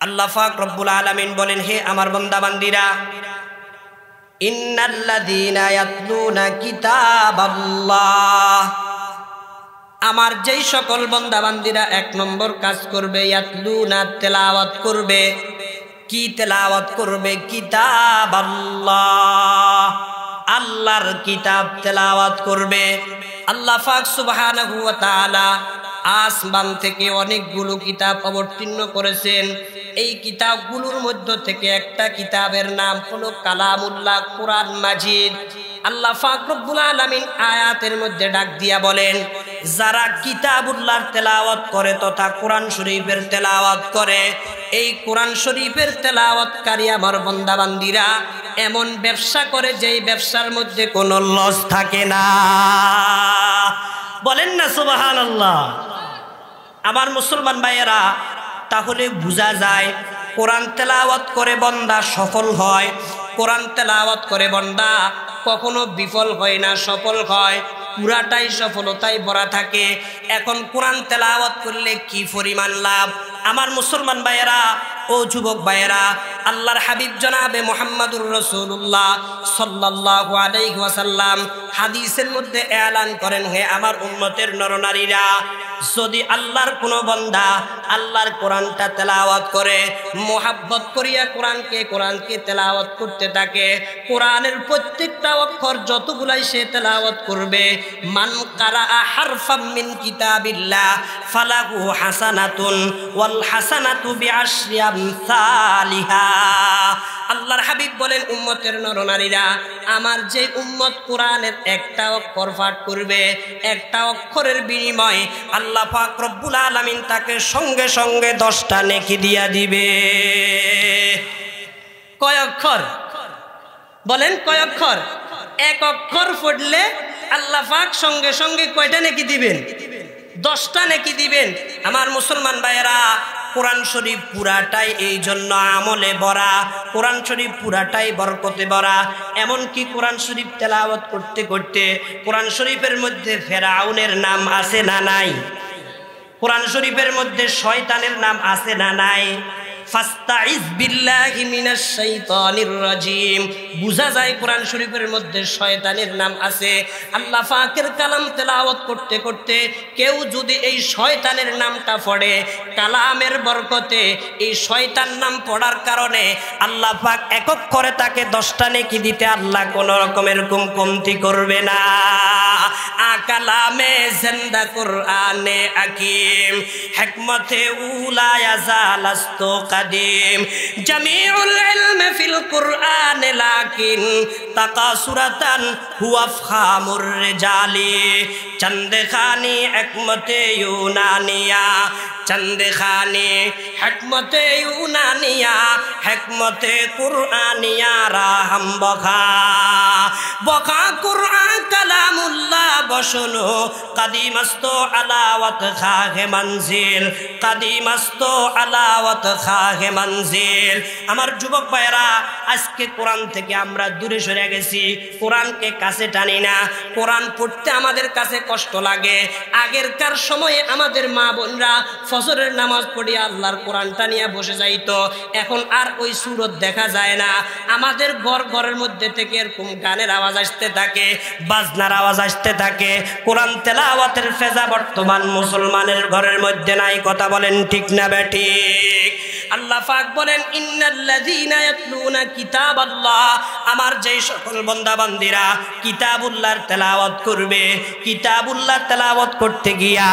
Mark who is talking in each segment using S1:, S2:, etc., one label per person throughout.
S1: আল্লাহ পাক রব্বুল আলামিন বলেন, হে আমার বান্দা বান্দীরা, ইন্নাল্লাযীনা ইয়াতলুনা কিতাবাল্লাহ, আমার যেই সকল বান্দা বান্দীরা এক নম্বর কাজ করবে, ইয়াতলুনা তেলাওয়াত করবে। কি তেলাওয়াত করবে? কিতাবাল্লাহ, আল্লাহর কিতাব তেলাওয়াত করবে। আল্লাহ পাক সুবহানাহু ওয়া তাআলা আসমান থেকে অনেকগুলো কিতাব অবতীর্ণ করেছেন। এই কিতাবগুলোর মধ্য থেকে একটা কিতাবের নাম হলো কালামুল্লাহ, কুরআন মাজিদ। আল্লাহ পাক রব্বুল আলামিন আয়াতের মধ্যে ডাক দিয়া বলেন, যারা কিতাবুল্লাহর তেলাওয়াত করে তথা কোরআন শরীফের তেলাওয়াত করে, এই কোরআন শরীফের তেলাওয়াতকারী আমার বান্দা বান্দীরা এমন ব্যবসা করে যেই ব্যবসার মধ্যে কোনো লস থাকে না। বলেন না সুবহানাল্লাহ। আমার মুসলমান ভাইয়েরা, তাহলে বোঝা যায় কোরআন তেলাওয়াত করে বান্দা সফল হয়, কোরআন তেলাওয়াত করে বান্দা কখনো বিফল হয় না, সফল হয়, পুরাটাই সফলতায় ভরা থাকে। এখন কোরআন তেলাওয়াত করলে কি পরিমাণ লাভ! আমার মুসলমান ভাইয়েরা ও যুবক ভাইয়েরা, আল্লাহর হাবিব জনাবে মুহাম্মদুর রাসূলুল্লাহ সাল্লাল্লাহু আলাইহি ওয়াসাল্লাম হাদিসের মধ্যে এলান করেন, হে আমার উম্মতের নরনারীরা, যদি আল্লাহর কোনো বান্দা আল্লাহর কোরআনটা তেলাওয়াত করে, মোহাব্বত করিয়া কোরআনকে তেলাওয়াত করতে থাকে, কোরআনের প্রত্যেকটা অক্ষর যতগুলাই সে তেলাওয়াত করবে, মান কারাআ হারফাম মিন কিতাবিল্লাহ ফালাহু হাসানাতুন ওয়াল হাসানাতু বিআশরি আমসালিহা। আল্লাহর হাবিব বলেন, উম্মতের নরনারীরা, আমার যে উম্মত কোরআনের একটা অক্ষর পাঠ করবে, একটা অক্ষরের বিনিময়ে আল্লাহ পাক রব্বুল আলামিন তাকে সঙ্গে সঙ্গে 10টা নেকি দিয়া দিবে। কয় অক্ষর? বলেন কয় অক্ষর? এক অক্ষর পড়লে আল্লাহ পাক সঙ্গে সঙ্গে কয়টা নেকি দিবেন? 10টা নেকি দিবেন। আমার মুসলমান ভাইয়েরা, কোরআন শরীফ পুরাটাই এই জন্য আমলে ভরা, কোরআন শরীফ পুরাটাই বরকতে ভরা। এমনকি কোরআন শরীফ তেলাওয়াত করতে করতে কোরআন শরীফের মধ্যে ফেরাউনের নাম আছে না নাই? কোরআন শরীফের মধ্যে শয়তানের নাম আছে না নাই? ফাস্তাইজ বিল্লাহি মিনাশ শাইতানির রাজিম। বুঝা যায় কোরআন শরীফের মধ্যে শয়তানের নাম আছে। আল্লাহ পাকের কালাম তেলাওয়াত করতে করতে কেউ যদি এই শয়তানের নামটা পড়ে, কালামের বরকতে এই শয়তান নাম পড়ার কারণে আল্লাহ পাক একক করে তাকে 10টা নেকি দিতে আল্লাহ কোনো রকমের কমতি করবে না। কালামে জিন্দা কুরআনে হাকিম, হিকমতে উলা ইয়াজালাস্তু কাদিম, জামিউল ইলম ফিল কুরআন লাকিন তাকাসুরাতান হুয়া ফাহামুর রিজালি, চন্দেখানি হিকমতে ইউনানিয়া, চন্দেখানি হিকমতে ইউনানিয়া, হিকমতে কুরআনিয়া রাহম বখা বখা কুরআন কালামুল্লাহ বসনো কাদিমস্ত আলাওয়াত খাহে মঞ্জিল, কাদিমস্ত আলাওয়াত খাহে মঞ্জিল। আমার যুবক ভাইরা, আজকে কোরআন থেকে আমরা দূরে সরে গেছি, কোরআনকে কাছে টানি না, কোরআন পড়তে আমাদের কাছে কষ্ট লাগে। আগেরকার সময়ে আমাদের মা বোনরা ফজরের নামাজ পড়িয়া আল্লাহর কোরআনটা নিয়ে বসে যাইতো, এখন আর ওই সুরত দেখা যায় না। আমাদের ঘরের মধ্যে থেকে এরকম গানের আওয়াজ আসতে থাকে, বাজনার আওয়াজ আসতে থাকে। কোরআন তেলাওয়াতের ফেজা বর্তমান মুসলমানের ঘরের মধ্যে নাই। কথা বলেন ঠিক না বেঠিক? আল্লাহ পাক বলেন, ইন্নাল্লাযীনা ইয়াতলুনা কিতাবাল্লাহ, আমার যেই সকল বান্দা বান্দীরা কিতাবুল্লাহর তেলাওয়াত করবে, কিতাবুল্লাহর তেলাওয়াত করতে গিয়া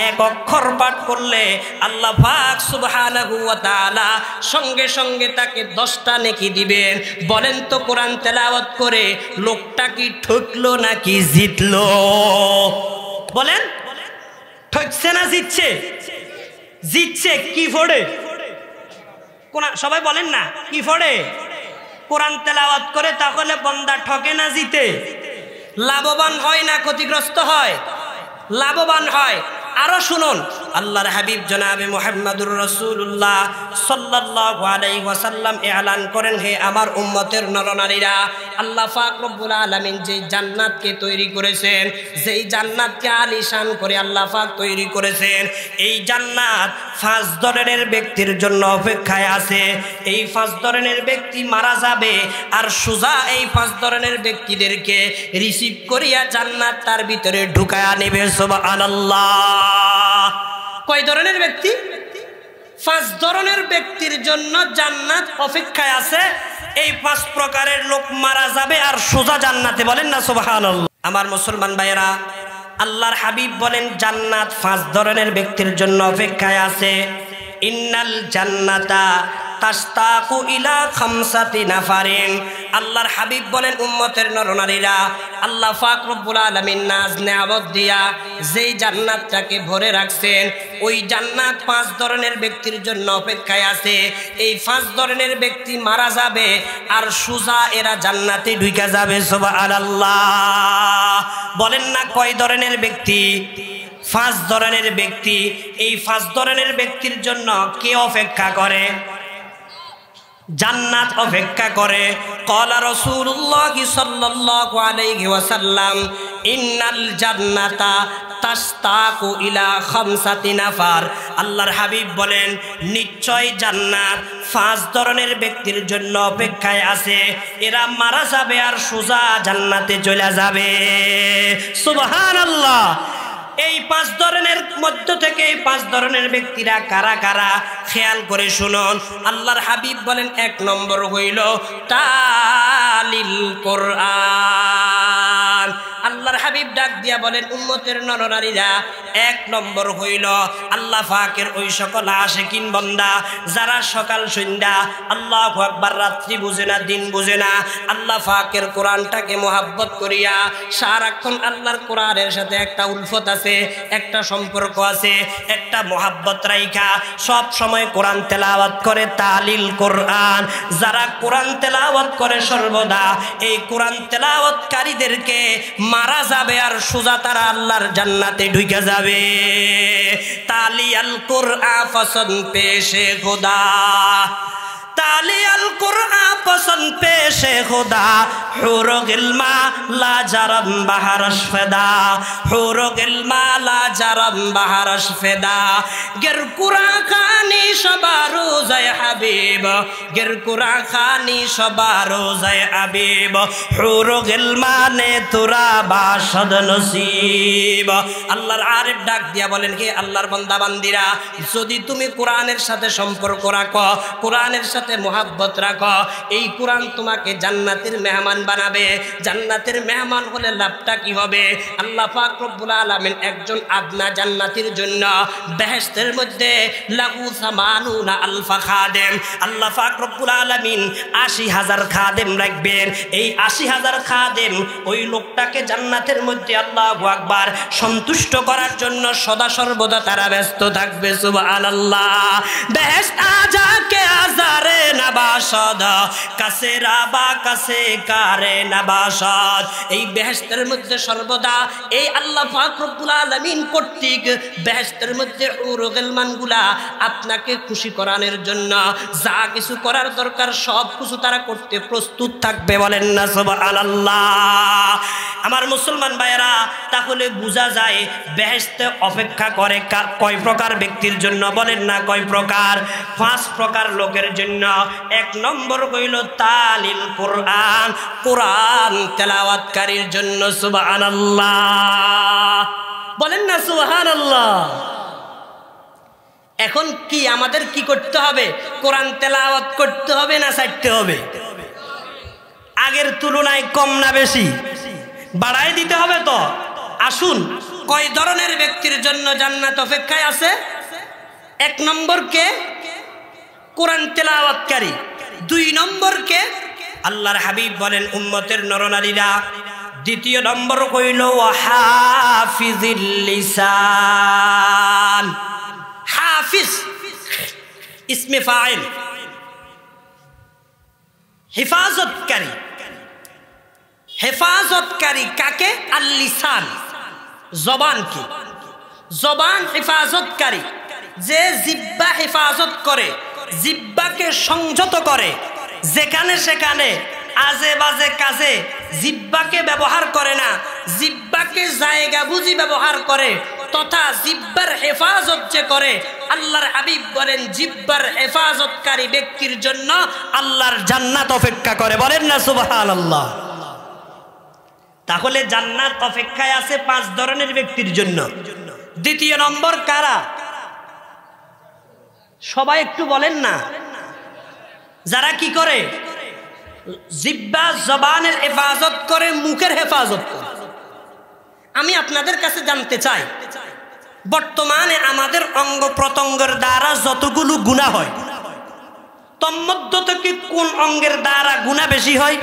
S1: এক অক্ষর পাঠ করলে আল্লাহ পাক সুবহানাহু ওয়া তাআলা সঙ্গে সঙ্গে তাকে 10টা নেকি দিবেন। বলেন তো, কোরআন তেলাওয়াত করে লোকটা কি ঠকলো নাকি জিতলো? বলেন, ঠকছে না জিতছে? জিতছে। কি ফোড়ে? সবাই বলেন না, কি ফোড়ে? কোরআন তেলাওয়াত করে তাহলে বান্দা ঠকে না জিতে? লাভবান হয় না ক্ষতিগ্রস্ত হয়? লাভবান হয়। আরো শুনুন, আল্লাহর হাবিব জনাবে মুহাম্মদুর রাসূলুল্লাহ সাল্লাল্লাহু আলাইহি ওয়াসাল্লাম এলান করেন, হে আমার উম্মতের নরনারীরা, আল্লাহ পাক রব্বুল আলামিন যে জান্নাতকে তৈরি করেছেন, যেই জান্নাতকে আলিশান করে আল্লাহ পাক তৈরি করেছেন, এই জান্নাত 5 ধরনের ব্যক্তির জন্য অপেক্ষায় আছে। এই 5 ধরনের ব্যক্তি মারা যাবে আর সোজা এই 5 ধরনের ব্যক্তিদেরকে রিসিভ করিয়া জান্নাত তার ভিতরে ঢুকায়া নেবে। সুবহানাল্লাহ। কয় ধরনের ব্যক্তি? 5 ধরনের ব্যক্তির জন্য জান্নাত অপেক্ষায় আছে। এই 5 প্রকারের লোক মারা যাবে আর সোজা জান্নাতে। বলেন না সুবহানাল্লাহ। আমার মুসলমান ভাইয়েরা, আল্লাহর হাবিব বলেন জান্নাত 5 ধরনের ব্যক্তির জন্য অপেক্ষায় আছে। ইন্নাল জান্নাতা তাশতাকু ইলা 5 নাফারিন। আল্লাহর হাবিব বলেন উম্মতের নরনারীরা, আল্লাহ পাক রব্বুল আলামিন নাজ নেয়ামত দিয়া যেই জান্নাতটাকে ভরে রাখছেন, ওই জান্নাত 5 ধরনের ব্যক্তির জন্য অপেক্ষায় আছে। এই 5 ধরনের ব্যক্তি মারা যাবে আর সোজা এরা জান্নাতে ঢুকে যাবে। সুবহানাল্লাহ। বলেন না কয় ধরনের ব্যক্তি? 5 ধরনের ব্যক্তি। এই 5 ধরনের ব্যক্তির জন্য কে অপেক্ষা করে? জান্নাত অপেক্ষা করে। ক্বালা রাসূলুল্লাহ সাল্লাল্লাহু আলাইহি ওয়াসাল্লাম, ইন্নাল জান্নাতা তাশতাকু ইলা 5 নাফার। আল্লাহর হাবিব বলেন নিশ্চয় জান্নাত 5 ধরনের ব্যক্তির জন্য অপেক্ষায় আছে। এরা মারা যাবে আর সোজা জান্নাতে চলে যাবে। সুবহানাল্লাহ। এই 5 ধরনের মধ্য থেকে এই 5 ধরনের ব্যক্তিরা কারা কারা খেয়াল করে শুনুন। আল্লাহর হাবিব বলেন 1 নম্বর হইল তালিল কোরআন। আল্লাহর হাবিব ডাক দিয়া বলেন উম্মতের নরনারীরা, 1 নম্বর হইল আল্লাহ পাকের ওই সকল আশিকিন বান্দা যারা সকাল সন্ধ্যা আল্লাহু আকবার, রাত্রি বুঝে না দিন বুঝে না, আল্লাহ পাকের কোরআনটাকে মোহাব্বত করিয়া সারাক্ষণ আল্লাহর কোরআনের সাথে একটা উলফত আছে, একটা সম্পর্ক আছে, একটা মোহাব্বত রাইখা সব সময় কোরআন তেলাওয়াত করে। তালিল কোরআন। যারা কোরআন তেলাওয়াত করে সর্বদা, এই কোরআন তেলাওয়াতকারীদেরকে মারা যাবে আর সোজা তারা আল্লাহর জান্নাতে ঢুকে যাবে। তালিয়াল কোরআন পছন্দ পেশে খোদা, তালিয়াল কোরআন পছন্দ পেশে খোদা, হুরু গিলমা লা জারাম বাহারশ ফেদা, হুরু গিলমা লা জারাম বাহারশ ফেদা। গের কুরআন খানি সবারো যায় হাবিব, গের কুরআন খানি সবারো যায় হাবিব, হুরু গিলমা নে তোরা বাশদ নসিব। আল্লাহর আরিফ ডাক দিয়া বলেন, হে আল্লাহর বান্দা বান্দিরা, যদি তুমি কোরআনের সাথে সম্পর্ক রাখো, কোরআনের সাথে মোহাব্বত রাখো, এই কোরআন তোমাকে জান্নাতের মেহমান বানাবে। জান্নাতের মেহমান হলে লাভটা কি হবে? আল্লাহ পাক রব্বুল আলামিন একজন আদনা জান্নাতীর জন্য বেহেশতের মধ্যে লাহু সামানুনা আলফা খাদেম, আল্লাহ পাক রব্বুল আলামিন ৮০,০০০ খাদেম রাখবেন। এই ৮০,০০০ খাদেম ওই লোকটাকে জান্নাতের মধ্যে আল্লাহু আকবার সন্তুষ্ট করার জন্য সদা সর্বদা তারা ব্যস্ত থাকবে। সুবহানাল্লাহ। বেহেশত আজাকে আজারে নবাসদ, কাছে রাবা কাছে কারে নবাসদ। এই বেহেশতের মধ্যে সর্বদা এই আল্লাহ পাক রব্বুল আলামিন কর্তৃক বেহেশতের মধ্যে হুরু গিলমানগুলা আপনাকে খুশি করানোর জন্য যা কিছু করার দরকার সব কিছু তারা করতে প্রস্তুত থাকবে। বলেন না সুবহানাল্লাহ। আমার মুসলমান ভাইয়েরা, তাহলে বোঝা যায় বেহেশতে অপেক্ষা করে কয় প্রকার ব্যক্তির জন্য? বলেন না কয় প্রকার? 5 প্রকার লোকের জন্য। 1 নম্বর হইল তালিল কোরআন, কোরআন তেলাওয়াতকারীর জন্য। সুবহানাল্লাহ। বলেন না সুবহানাল্লাহ। এখন কি আমাদের কি করতে হবে? কোরআন তেলাওয়াত করতে হবে না ছাড়তে হবে? আগের তুলনায় কম না বেশি? বাড়াই দিতে হবে তো। আসুন, কয় ধরনের ব্যক্তির জন্য জান্নাত অপেক্ষায় আছে? 1 নম্বর কে? কোরআন তেলাওয়াতকারী। 2 নম্বর কে? আল্লাহর হাবিব বলেন উম্মতের নরনারীরা। 2 নম্বর হইল হাফিজিল লিসান। হাফিজ ইসমে ফাইল, হেফাজতকারী। হেফাজতকারী কাকে? আল লিসান, জবানকে। জবান হেফাজতকারী, যে জিহ্বা হেফাজত করে, জিহ্বাকে সংযত করে, যেখানে সেখানে আজে বাজে কাজে জিহ্বাকে ব্যবহার করে না, জিহ্বাকে জায়গা বুঝি ব্যবহার করে, তথা জিহ্বার হেফাজত যে করে, আল্লাহর হাবিব বলেন জিহ্বার হেফাজতকারী ব্যক্তির জন্য আল্লাহর জান্নাত অপেক্ষা করে। বলেন না সুবহানাল্লাহ। তাহলে জান্নাত অপেক্ষায় আছে 5 ধরনের ব্যক্তির জন্য। দ্বিতীয় নম্বর কারা? সবাই একটু বলেন না। যারা কি করে? জিহ্বা জবানের হেফাজত করে, মুখের হেফাজত করে। আমি আপনাদের কাছে জানতে চাই, বর্তমানে আমাদের অঙ্গ প্রত্যঙ্গের দ্বারা যতগুলো গুনাহ হয়, তন্মধ্য থেকে কোন অঙ্গের দ্বারা গুনাহ বেশি হয়?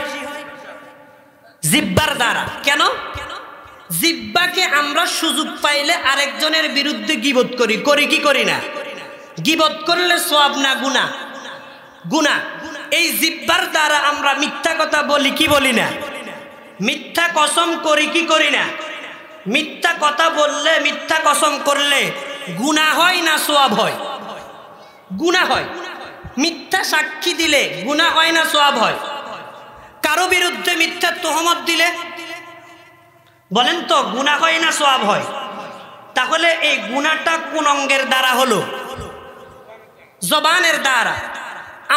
S1: জিহ্বার দ্বারা। কেন? জিহ্বাকে আমরা সুযোগ পাইলে আরেকজনের বিরুদ্ধে গীবত করি, করি কি করি না? গীবত করলে সওয়াব না গুনাহ? গুনাহ। এই জিহ্বার দ্বারা আমরা মিথ্যা কথা বলি কি বলি না? মিথ্যা কসম করি কি করি না? মিথ্যা কথা বললে, মিথ্যা কসম করলে গুনাহ হয় না সওয়াব হয়? গুনাহ হয়। মিথ্যা সাক্ষী দিলে গুনাহ হয় না সওয়াব হয়? কারো বিরুদ্ধে মিথ্যা তোহমত দিলে বলেন তো গুনাহ হয় না সওয়াব হয়? তাহলে এই গুনাহটা কোন অঙ্গের দ্বারা হলো? জবানের দ্বারা।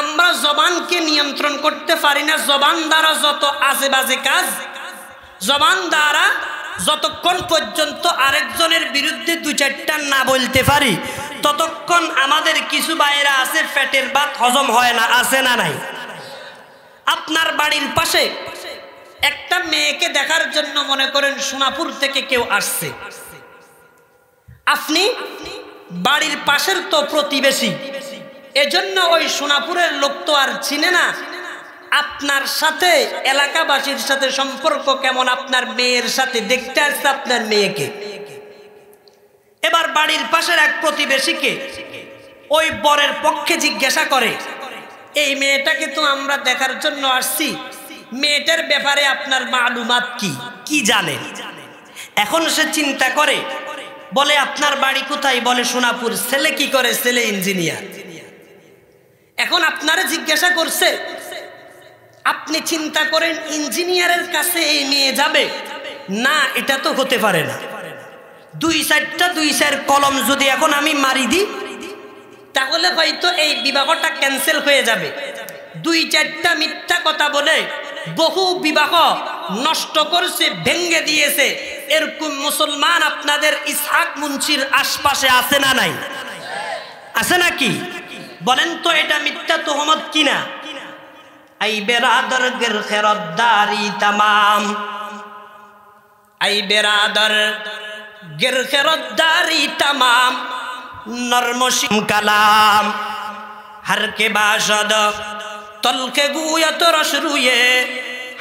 S1: আমরা জবানকে নিয়ন্ত্রণ করতে পারি না। জবান দ্বারা যত আজে বাজে কাজ, জবান দ্বারা যতক্ষণ পর্যন্ত আরেকজনের বিরুদ্ধে 2-4টা না বলতে পারি, ততক্ষণ আমাদের কিছু বাইরে আছে পেটের ভাত হজম হয় না। আছে না নাই? আপনার বাড়ির পাশে একটা মেয়েকে দেখার জন্য মনে করেন সোনাপুর থেকে কেউ আসছে, আপনি বাড়ির পাশের তো প্রতিবেশী, এজন্য ওই সোনাপুরের লোক তো আর চিনে না আপনার সাথে, এলাকাবাসীর সাথে সম্পর্ক কেমন, আপনার মেয়ের সাথে দেখতে আসছে আপনার মেয়েকে। এবার বাড়ির পাশের এক প্রতিবেশীকে ওই বরের পক্ষে জিজ্ঞাসা করে, এই মেয়েটাকে তো আমরা দেখার জন্য আসছি, মেয়েটার ব্যাপারে আপনার মালুমাত কি, কি জানেন? এখন সে চিন্তা করে, বলে আপনার বাড়ি কোথায়? বলে সোনাপুর। ছেলে কি করে? ছেলে ইঞ্জিনিয়ার। এখন আপনারে জিজ্ঞাসা করছে, আপনি চিন্তা করেন ইঞ্জিনিয়ারের কাছে এই মেয়ে যাবে না? এটা তো হতে পারে না। 2-4 কলম যদি এখন আমি মারি দিই, তাহলে হয়তো এই বিবাহটা ক্যান্সেল হয়ে যাবে। 2-4টা মিথ্যা কথা বলে বহু বিবাহ নষ্ট করছে, ভেঙ্গে দিয়েছে। এরকম মুসলমান আপনাদের ইসহাক মুন্সির আশপাশে আছে না নাই? আছে নাকি? বলেন তো এটা মিথ্যা তোহমত কিনা? আই বেরাদর গির খেরদারি तमाम, আই বেরাদর গির খেরদারি तमाम, নরমশিম কালাম हर के बाशद तलखे गुयत रश रुए,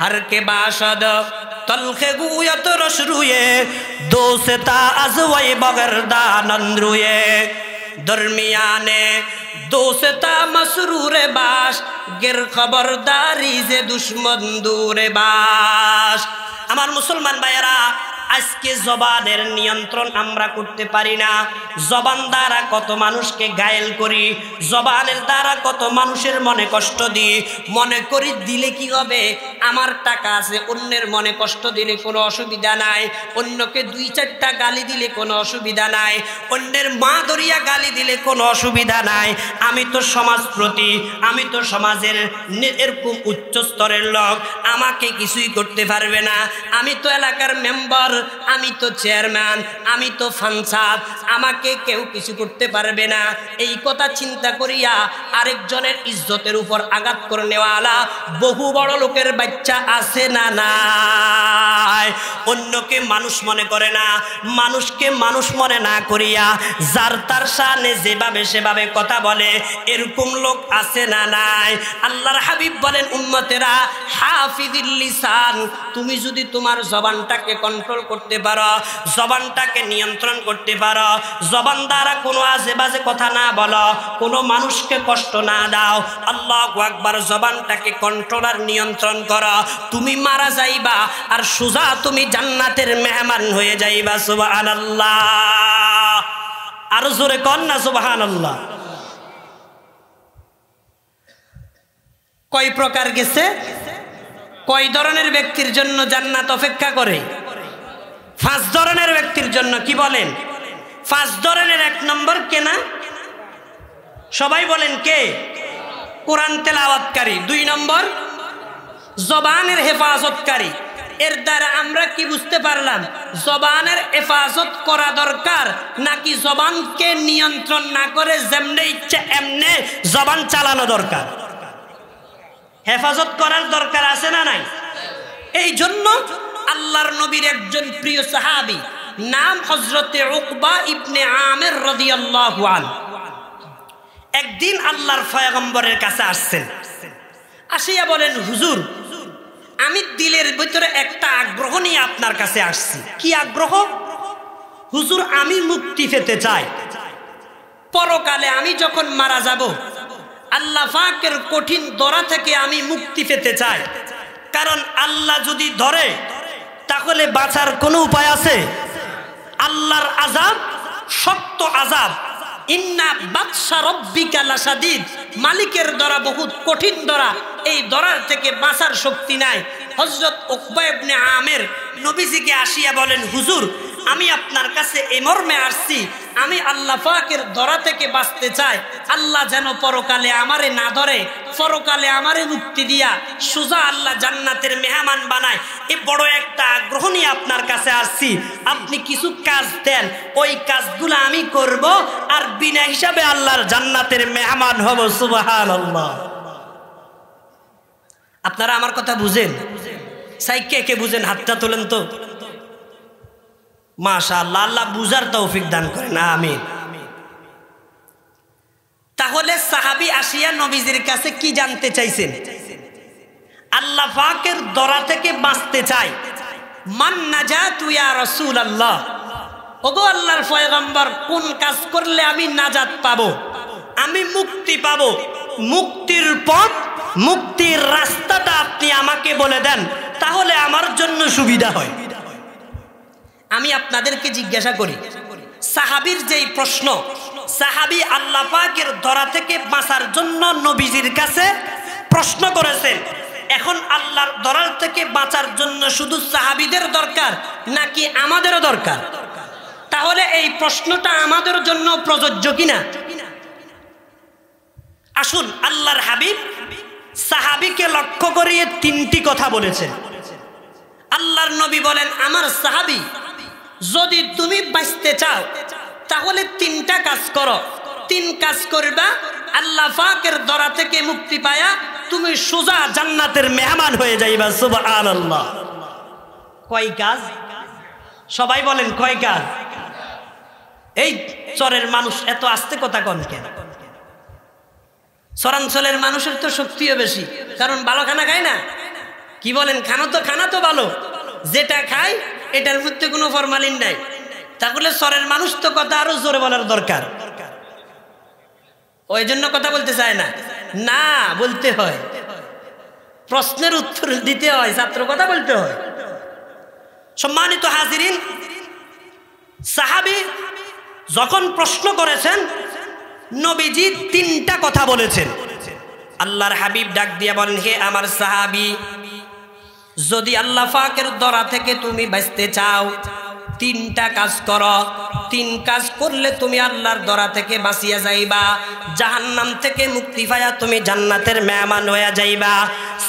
S1: हर के बाशद तलखे गुयत रश रुए, दोस्ता अजवय बगरदा नंद्रुए, दरमियाने दोस्ता मसरूरे बाश, गिर खबरदारी से दुश्मन दूरे बाश। আমার মুসলমান ভাইয়েরা, আজকে জবানের নিয়ন্ত্রণ আমরা করতে পারি না। জবান দ্বারা কত মানুষকে ঘায়েল করি, জবানের দ্বারা কত মানুষের মনে কষ্ট দিই। মনে করি দিলে কি হবে, আমার টাকা আছে, অন্যের মনে কষ্ট দিলে কোনো অসুবিধা নাই, অন্যকে 2-4টা গালি দিলে কোনো অসুবিধা নাই, অন্যের মা ধরিয়া গালি দিলে কোনো অসুবিধা নাই। আমি তো সমাজপ্রতি, আমি তো সমাজের এরকম উচ্চ স্তরের লোক, আমাকে কিছুই করতে পারবে না। আমি তো এলাকার মেম্বার, আমি তো চেয়ারম্যান, আমি তো ফানসাদ, আমাকে কেউ কিছু করতে পারবে না। এই কথা চিন্তা করিয়া আরেকজনের ইজ্জতের উপর আঘাত করে নেওয়ালা বহু বড় লোকের বাচ্চা আছে না নাই? অন্যকে মানুষ মনে করে না, মানুষকে মানুষ মনে না করিয়া যার তার শানে যেভাবে সেভাবে কথা বলে, এরকম লোক আছে না নাই? আল্লাহর হাবিব বলেন, উম্মতেরা হাফিজুল লিসান, তুমি যদি তোমার জবানটাকে কন্ট্রোল করতে পারো, জবানটাকে নিয়ন্ত্রণ করতে পারো, জবান দ্বারা কোনো আজে বাজে কথা না বলো, কোনো মানুষকে কষ্ট না দাও, আল্লাহু আকবার, জবানটাকে কন্ট্রোল আর নিয়ন্ত্রণ করো, তুমি মারা যাইবা আর সোজা তুমি জান্নাতের মেহমান হয়ে যাইবা। সুবহানাল্লাহ। আরো জোরে কন না সুবহানাল্লাহ। কয় প্রকার গেছে? কয় ধরনের ব্যক্তির জন্য জান্নাত অপেক্ষা করে? 5 ধরনের ব্যক্তির জন্য। কি বলেন? 5 ধরনের। 1 নম্বর কে না? সবাই বলেন কে? কোরআন তেলাওয়াতকারী। 2 নম্বর জবানের হেফাজতকারী। এর দ্বারা আমরা কি বুঝতে পারলাম? জবানের হেফাজত করা দরকার, নাকি জবানকে নিয়ন্ত্রণ না করে যেমনে ইচ্ছা এমনে জবান চালানো দরকার? হেফাজত করার দরকার আছে না নাই? এই জন্য আল্লাহর নবীর একজন প্রিয় সাহাবী, নাম হযরতে উকবা ইবনে আমির রাদিয়াল্লাহু আনহু, একদিন আল্লাহর পয়গম্বরের কাছে আসছেন। আসিয়া বলেন, হুজুর, আমি দিলের ভিতরে একটা আগ্রহ নিয়ে আপনার কাছে আসছি। কি আগ্রহ? হুজুর, আমি মুক্তি পেতে চাই। পরকালে আমি যখন মারা যাব, আল্লাহ পাকের কঠিন দরা থেকে আমি মুক্তি পেতে চাই। কারণ আল্লাহ যদি ধরে তাহলে বাঁচার কোনো উপায় আছে? আল্লাহর আযাব শক্ত আযাব। ইন্না বাতশা রাব্বিকা লাশাদীদ। মালিকের দরা বহুত কঠিন দরা। এই দরার থেকে বাঁচার শক্তি নাই। হযরত উকবা ইবনে আমির নবীজিকে আসিয়া বলেন, হুজুর, আমি আপনার কাছে এই মর্মে আসছি, আমি আল্লাহ পাকের দরা থেকে বাঁচতে চাই। আল্লাহ যেন পরকালে আমারে না ধরে, পরকালে আমারে মুক্তি দিয়া সোজা আল্লাহ জান্নাতের মেহমান বানায়। এই বড় একটা আগ্রহ নিয়ে আপনার কাছে আসছি। আপনি কিছু কাজ দেন, ওই কাজগুলো আমি করব, আর বিনা হিসাবে আল্লাহর জান্নাতের মেহমান হব। সুবহানাল্লাহ। আপনারা আমার কথা বুঝেন? সাই কে কে বুঝেন? হাতটা তোলেন তো। মাশাআল্লাহ, আল্লাহ বুঝার তৌফিক দান করেন, আমিন। তাহলে সাহাবী আসিয়া নবীজির কাছে কি জানতে চাইছেন? আল্লাহ পাকের দরা থেকে বাঁচতে চাই। মান নাজাতু ইয়া রাসূলুল্লাহ। ওগো আল্লাহর পয়গম্বর, কোন কাজ করলে আমি নাজাত পাবো, আমি মুক্তি পাবো? মুক্তির পথ, মুক্তির রাস্তাটা আপনি আমাকে বলে দেন, তাহলে আমার জন্য সুবিধা হয়। আমি আপনাদেরকে জিজ্ঞাসা করি, সাহাবীর যেই প্রশ্ন, সাহাবী আল্লাহ পাকের দরা থেকে বাঁচার জন্য নবীজির কাছে প্রশ্ন করেছেন। এখন আল্লাহর দরা থেকে বাঁচার জন্য শুধু সাহাবীদের দরকার নাকি আমাদেরও দরকার? তাহলে এই প্রশ্নটা আমাদের জন্য প্রযোজ্য কিনা? আসুন, আল্লাহর হাবিব সাহাবীকে লক্ষ্য করিয়ে 3টি কথা বলেছেন। আল্লাহর নবী বলেন, আমার সাহাবী, যদি তুমি বাঁচতে চাও তাহলে 3টা কাজ করো। 3 কাজ করবা, আল্লাহ পাকের দরা থেকে মুক্তি পায়া তুমি সোজা জান্নাতের মেহমান হয়ে যাইবা। সুবহানাল্লাহ। কয় কাজ? সবাই বলেন কয় কাজ? এই চরের মানুষ এত আস্তে কথা কন কেন? চরাঞ্চলের মানুষের তো শক্তিও বেশি, কারণ ভালো খানা খায় না। কি বলেন? খানা তো ভালো, যেটা খায় এটার মধ্যে কোনো ফরমালিন নাই। তাহলে চরের মানুষ তো কথা আরো জোরে বলার দরকার। ওই জন্য কথা বলতে চায় না, না বলতে হয়, প্রশ্নের উত্তর দিতে হয়, ছাত্র কথা বলতে হয়। সম্মানিত হাজিরিন, সাহাবী যখন প্রশ্ন করেছেন, নবীজি 3টা কথা বলেছেন। আল্লাহর হাবিব ডাক দিয়া বলেন, হে আমার সাহাবী, যদি আল্লাহ পাকের দরা থেকে তুমি বাঁচতে চাও, 3টা কাজ করো। 3 কাজ করলে তুমি আল্লাহর দরা থেকে বাঁচিয়া যাইবা, জাহান্নাম থেকে মুক্তি পায়া তুমি জান্নাতের মেহমান হয়ে যাইবা।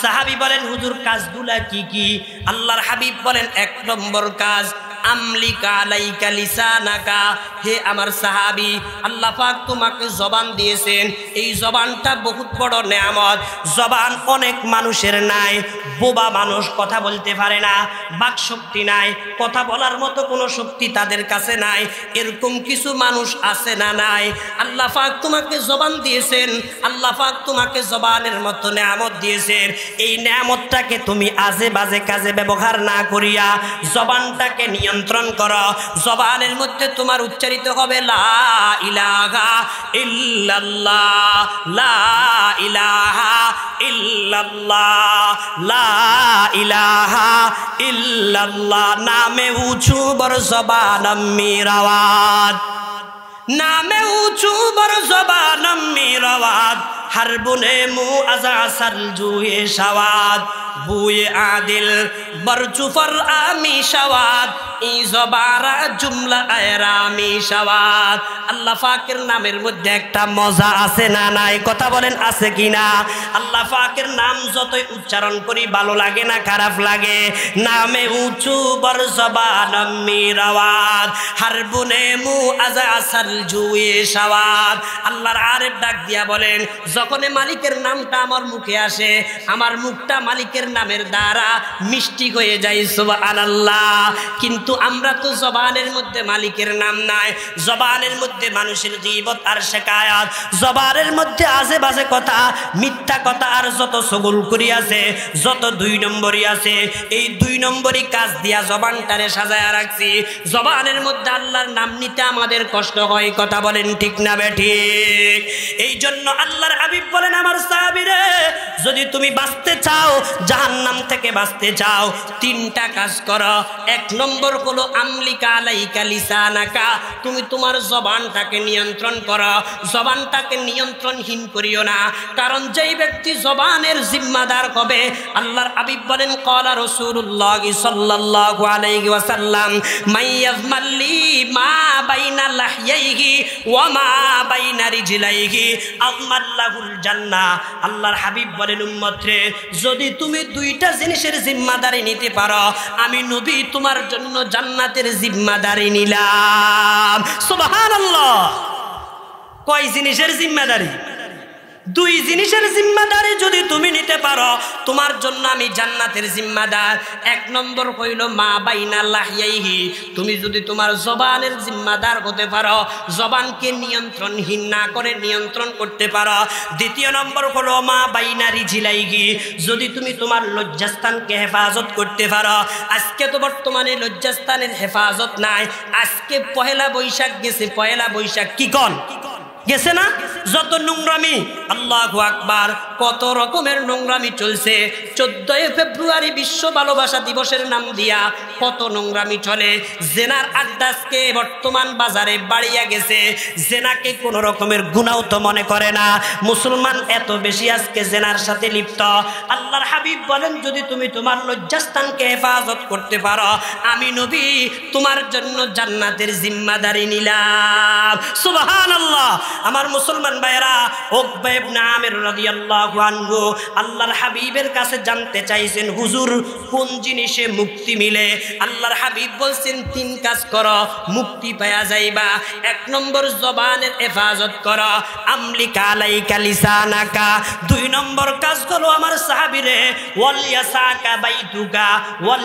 S1: সাহাবী বলেন, হুজুর কাজগুলা কি কি? আল্লাহর হাবিব বলেন, 1 নম্বর কাজ, আমলিকা আলাইকা লিসানাকা। হে আমার সাহাবী, আল্লাহ পাক তোমাকে জবান দিয়েছেন, এই জবানটা বহুত বড় নেয়ামত। জবান অনেক মানুষের নাই, বোবা মানুষ, কথা বলতে পারে না, বাক শক্তি নাই, কথা বলার মতো কোনো শক্তি তাদের কাছে নাই। এরকম কিছু মানুষ আছে না নাই? আল্লাহ পাক তোমাকে জবান দিয়েছেন, আল্লাহ পাক তোমাকে জবানের মতো নেয়ামত দিয়েছেন। এই নেয়ামতটাকে তুমি আজে বাজে কাজে ব্যবহার না করিয়া জবানটাকে নিয়ন্ত্রণ করো। জবানের মধ্যে তোমার উচ্চারিত হবে লা ইলাহা ইল্লাল্লাহ, লা ইলাহা ইল্লাল্লাহ, লা ইলাহা ইল্লাল্লাহ। নামে উঁচু বড় জবান আম্মির আওয়াজ, নামে উঁচু বড় জবানম মিরাওয়াত हर बुने मुँह अजा सर जुए शवाद बुए आदिल बरचुफर आमी शवाद ई जबारा जुमला ऐरामी शवाद আল্লাহ পাকের নামের মধ্যে একটা মজা আছে না নাই কথা বলেন আছে কিনা আল্লাহ পাকের নাম যতই উচ্চারণ করি ভালো লাগে না খারাপ লাগে নামে উঁচু বর জবান মিরাওয়াত হর বুনে মু আজা আসল জুয়ে শাওয়াত আল্লাহর আরেফ ডাক দিয়া বলেন যখন মালিকের নামটা আমার মুখে আসে আমার মুখটা মালিকের নামের দ্বারা মিষ্টি হয়ে যায় সুবহানাল্লাহ কিন্তু আমরা তো জবানের মধ্যে মালিকের নাম নাই জবানের মধ্যে মানুষের গীবত আর শিকায়াত জবানের মধ্যে আজেবাজে কথা মিথ্যা কথা আর যত সগল করি আছে যত দুই নম্বরই আছে এই দুই নম্বরই কাজ দিয়া জবানটারে সাজায়া রাখছি জবানের মধ্যে আল্লাহর নাম নিতে আমাদের কষ্ট হয় কথা বলেন ঠিক না বেঠিক এই জন্য আল্লাহর হাবিব বলেন আমার সাহাবীরে যদি তুমি বাঁচতে চাও জাহান্নাম থেকে বাঁচতে চাও তিনটা কাজ করো এক নম্বর হলো আমলিকা আলাইকা লিসানাকা তুমি তোমার জবানটাকে নিয়ন্ত্রণ করো জবানটাকে নিয়ন্ত্রণহীন করিও না কারণ যেই ব্যক্তি জবানের জিম্মাদার হবে আল্লাহর হাবিব বলেন ক্বালা রাসূলুল্লাহ সাল্লাল্লাহু আলাইহি ওয়াসাল্লাম মাইয়াজমাল্লি মা বাইনা লাহইহি ওয়া মা বাইনা রিজলাইহি আযমাল্লাহুল জান্নাহ আল্লাহর হাবিব বলেন উম্মত রে যদি তুমি দুইটা জিনিসের জিম্মাদারি নিতে পারো আমি নবী তোমার জন্য জান্নাতের জিম্মাদারি নিলাম সুবহানাল্লাহ কয় জিনিসের জিম্মাদারি দুই জিনিসের জিম্মাদারি যদি তুমি নিতে পারো তোমার জন্য আমি জান্নাতের জিম্মাদার এক নম্বর হইল মা বাইনা লাহইহি তুমি যদি তোমার জবানের জিম্মাদার হতে পারো জবানকে নিয়ন্ত্রণহীন না করে নিয়ন্ত্রণ করতে পারো দ্বিতীয় নম্বর হলো মা বাইনা রিজলাইহি যদি তুমি তোমার লজ্জাস্থানকে হেফাজত করতে পারো আজকে তো বর্তমানে লজ্জাস্থানের হেফাজত নাই আজকে পহেলা বৈশাখ গেছে পহেলা বৈশাখ কি কোন গেছে না যত নোংরামি আল্লাহু আকবার কত রকমের নোংরামি চলছে 14 ফেব্রুয়ারি বিশ্ব ভালোবাসা দিবসের নাম দিয়া কত নোংরামি চলে জেনার আড্ডাকে বর্তমান বাজারে বাড়িয়া গেছে জেনাকে কোন রকমের গুনাহ তো মনে করে না মুসলমান এত বেশি আজকে জেনার সাথে লিপ্ত আল্লাহর হাবিব বলেন যদি তুমি তোমার লজ্জাস্থানকে হেফাজত করতে পারো আমি নবী তোমার জন্য জান্নাতের জিম্মাদারি নিলাম সুবহানাল্লাহ আমার মুসলমান ভাইরা উকবা ইবনে আমির রাদিয়াল্লাহু আনহু আল্লাহর হাবিবের কাছে জানতে চাইছেন হুজুর কোন জিনিসে মুক্তি মিলে আল্লাহর হাবিব বলছেন তিন কাজ করো মুক্তি পাওয়া যাইবা এক নম্বর জবানের হেফাজত করো আমলিকা আলাইকা লিসানাকা দুই নম্বর কাজ হলো আমার সাহাবীরে ওয়াল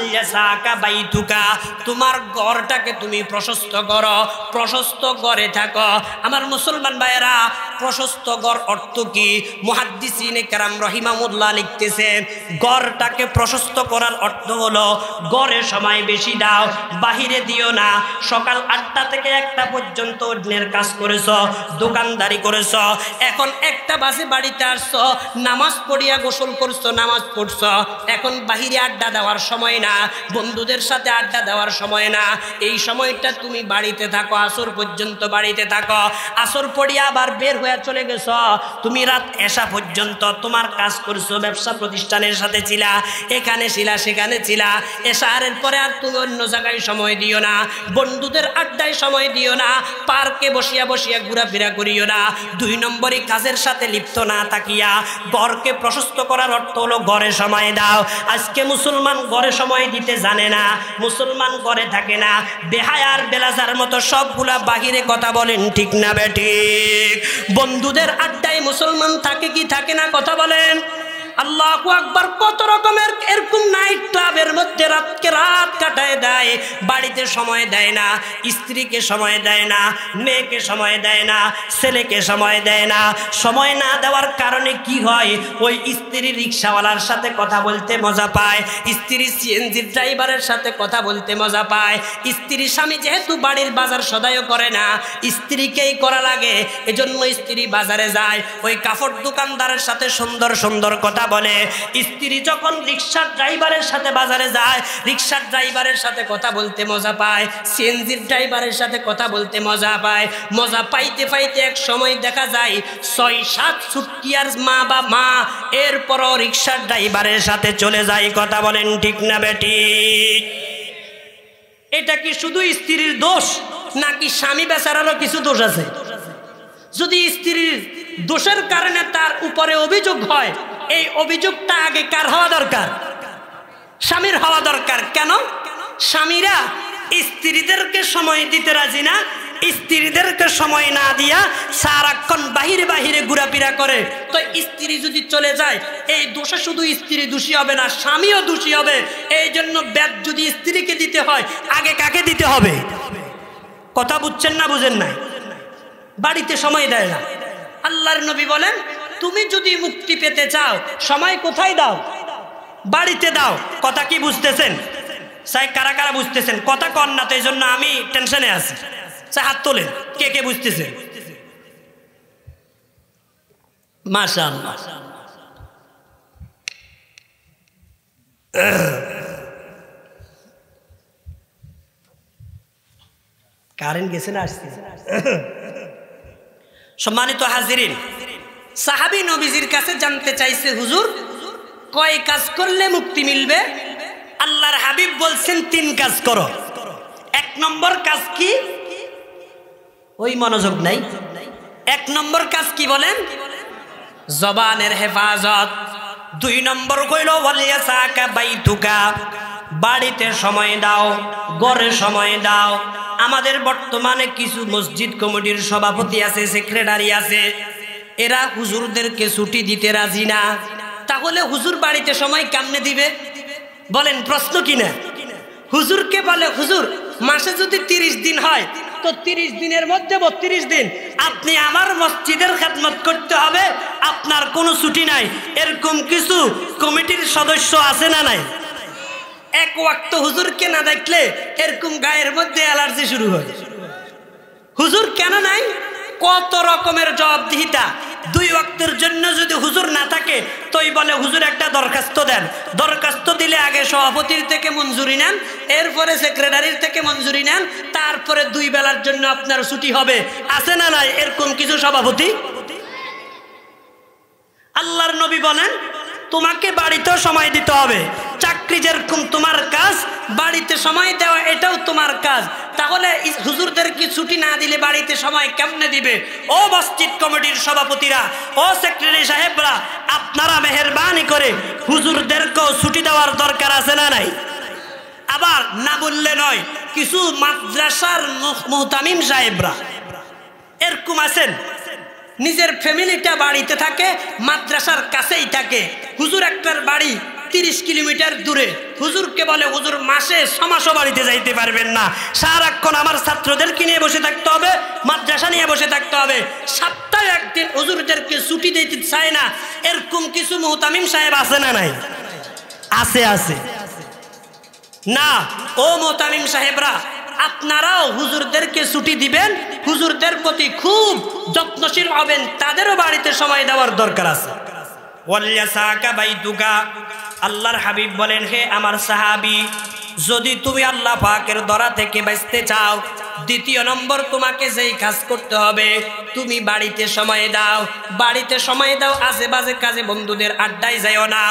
S1: ইয়াসাকা বাইতুকা তোমার ঘরটাকে তুমি প্রশস্ত করো প্রশস্ত ঘরে থাকো আমার মুসলমান ভাইরা প্রশস্ত ঘর অর্থ কি মুহাদ্দিসিনে কেরাম রহিমাহুল্লাহ লিখতেছেন ঘরটাকে প্রশস্ত করার অর্থ হলো ঘরে সময় বেশি দাও বাহিরে দিও না সকাল 8টা থেকে 1টা পর্যন্ত অন্যের কাজ করেছো দোকানদারি করেছো এখন 1টা বাজে বাড়িতে আসছো নামাজ পড়িয়া গোসল করছো নামাজ পড়ছো এখন বাহিরে আড্ডা দেওয়ার সময় না বন্ধুদের সাথে আড্ডা দেওয়ার সময় না এই সময়টা তুমি বাড়িতে থাকো আসর পর্যন্ত বাড়িতে থাকো আসর পড়িয়া আবার বের হয়ে চলে গেছো তুমি রাত এশা পর্যন্ত তোমার কাজ করছো ব্যবসা প্রতিষ্ঠানের সাথে ছিলা এখানে ছিলা সেখানে ছিলা এশারের পরে আর তুমি অন্য জায়গায় সময় দিও না বন্ধুদের আড্ডায় সময় দিও না পার্কে বসিয়া বসিয়া ঘোরাফেরা করিও না দুই নম্বরই কাজের সাথে লিপ্ত না থাকিয়া ঘরকে প্রশস্ত করার অর্থ হলো ঘরে সময় দাও আজকে মুসলমান ঘরে সময় দিতে জানে না মুসলমান ঘরে থাকে না বেহায়ার বেলাজার মতো সবগুলা বাহিরে কথা বলেন ঠিক না বেঠিক বন্ধুদের আড্ডায় মুসলমান থাকে কি থাকে না কথা বলেন আল্লাহু আকবার কত রকমের এরকম নাইট ক্লাবের মধ্যে রাত কাটায় দেয় বাড়িতে সময় দেয় না স্ত্রীকে সময় দেয় না মেয়েকে সময় দেয় না ছেলেকে সময় দেয় না সময় না দেওয়ার কারণে কি হয় ওই স্ত্রী রিকশাওয়ালার সাথে কথা বলতে মজা পায় স্ত্রী সিএনজির ড্রাইভারের সাথে কথা বলতে মজা পায় স্ত্রী স্বামী যেহেতু বাড়ির বাজার সদাইও করে না স্ত্রীকেই করা লাগে এজন্য স্ত্রী বাজারে যায় ওই কাপড় দোকানদারের সাথে সুন্দর সুন্দর কথা বলে। স্ত্রী যখন রিক্সার ড্রাইভারের সাথে বাজারে যায়, রিক্সার ড্রাইভারের সাথে কথা বলতে মজা পায়, সিএনজির ড্রাইভারের সাথে কথা বলতে মজা পায়। মজা পাইতে পাইতে এক সময় দেখা যায় ৬-৭ ছুটিয়ার মা এরপরও রিক্সার ড্রাইভারের সাথে চলে যায়। কথা বলেন ঠিক না বেটি? এটা কি শুধু স্ত্রীর দোষ নাকি স্বামী বেচারারও কিছু দোষ আছে? যদি স্ত্রীর দোষের কারণে তার উপরে অভিযোগ হয়, এই অভিযোগটা আগে কার হওয়া দরকার? স্বামীর হওয়া দরকার। কেন? স্বামীরা স্ত্রীদেরকে সময় দিতে রাজি না, স্ত্রীদেরকে সময় না দিয়া সারাক্ষণ বাহিরে বাহিরে ঘোরাফেরা করে। তো স্ত্রী যদি চলে যায়, এই দোষে শুধু স্ত্রী দোষী হবে না, স্বামীও দোষী হবে। এই জন্য বেদ যদি স্ত্রীকে দিতে হয়, আগে কাকে দিতে হবে? কথা বুঝছেন না বুঝেন নাই? বাড়িতে সময় দেয় না। আল্লাহর নবী বলেন, তুমি যদি মুক্তি পেতে চাও, সময় কোথায় দাও? বাড়িতে দাও। কথা কি বুঝতেছেন? চাই কারা কারা বুঝতেছেন? কথা কন না তো, এই জন্য আমি টেনশনে আছি। হাত তোলেন, কে কে বুঝতেছেন? মাশাআল্লাহ। কারেন্ট গেছে না আসছে? সম্মানিত হাজিরিন, সাহাবী নবীজির কাছে জানতে চাইছে, হুজুর কয় কাজ করলে মুক্তি মিলবে? আল্লাহর হাবিব বলছেন 3 কাজ করো। 1 নম্বর কাজ কি? ওই মনোযোগ নাই। 1 নম্বর কাজ কি বলেন? জবানের হেফাজত। 2 নম্বর কইল ওয়ালিয়াসাকা বাইতুকা, বাড়িতে সময় দাও, ঘরে সময় দাও। আমাদের বর্তমানে কিছু মসজিদ কমিটির সভাপতি আছে, সেক্রেটারি আছে, এরা হুজুরদেরকে ছুটি দিতে রাজি না। তাহলে হুজুর বাড়িতে সময় কেমনে দিবে? বলেন, প্রশ্ন কিনা? হুজুরকে বলে, হুজুর মাসে যদি 30 দিন হয়, তো 30 দিনের মধ্যে 32 দিন আপনি আমার মসজিদের খেদমত করতে হবে, আপনার কোনো ছুটি নাই। এরকম কিছু কমিটির সদস্য আছে না নাই? এক ওয়াক্ত হুজুরকে না দেখলে এরকম গায়ের মধ্যে অ্যালার্জি শুরু হয়। হুজুর কেন নাই? কত রকমের জবাবদিহিতা। 2 ওয়াক্তের জন্য যদি হুজুর না থাকে, তোই বলে হুজুর একটা দরখাস্ত দেন। দরখাস্ত দিলে আগে সভাপতির থেকে মঞ্জুরি নেন, এরপরে সেক্রেটারির থেকে মঞ্জুরি নেন, তারপরে 2 বেলার জন্য আপনার ছুটি হবে। আছে না নাই এরকম কিছু সভাপতি? আল্লাহর নবী বলেন, তোমাকে বাড়িতেও সময় দিতে হবে। চাকরি যেরকম তোমার কাজ, বাড়িতে সময় দেওয়া এটাও তোমার কাজ। তাহলে হুজুরদেরকে ছুটি না দিলে বাড়িতে সময় কেমনে দিবে? ও মসজিদ কমিটির সভাপতিরা, ও সেক্রেটারি সাহেবরা, আপনারা মেহেরবানি করে হুজুরদেরকেও ছুটি দেওয়ার দরকার আছে না নাই? আবার না বললে নয়, কিছু মাদ্রাসার মুহতামিম সাহেবরা এরকম আছেন, নিজের ফ্যামিলিটা বাড়িতে থাকে, মাদ্রাসার কাছেই থাকে। হুজুর একটার বাড়ি 30 কিলোমিটার দূরে। হুজুরকে বলে, হুজুর মাসে 6 মাসও বাড়িতে যাইতে পারবেন না, সারাক্ষণ আমার ছাত্রদেরকে নিয়ে বসে থাকতে হবে, মাদ্রাসা নিয়ে বসে থাকতে হবে। সপ্তাহে 1 দিন হুজুরদেরকে ছুটি দিতে চায় না। এরকম কিছু মুহতামিম সাহেব আছে না নাই? আছে, আছে না? ও মুহতামিম সাহেবরা, আপনারাও হুজুরদেরকে ছুটি দিবেন, হুজুরদের প্রতি খুব যত্নশীল হবেন, তাদেরও বাড়িতে সময় দেওয়ার দরকার আছে। ওয়ালিয়াসাকা বাইতুকা, আল্লাহর হাবিব বলেন, হে আমার সাহাবী, যদি তুমি আল্লাহ পাকের দরা থেকে বাঁচতে চাও, 2 নম্বর তোমাকে যেই কাজ করতে হবে, তুমি বাড়িতে সময় দাও। বাড়িতে সময় দাও, আশেপাশে কাজে বন্ধুদের আড্ডায় যাও না।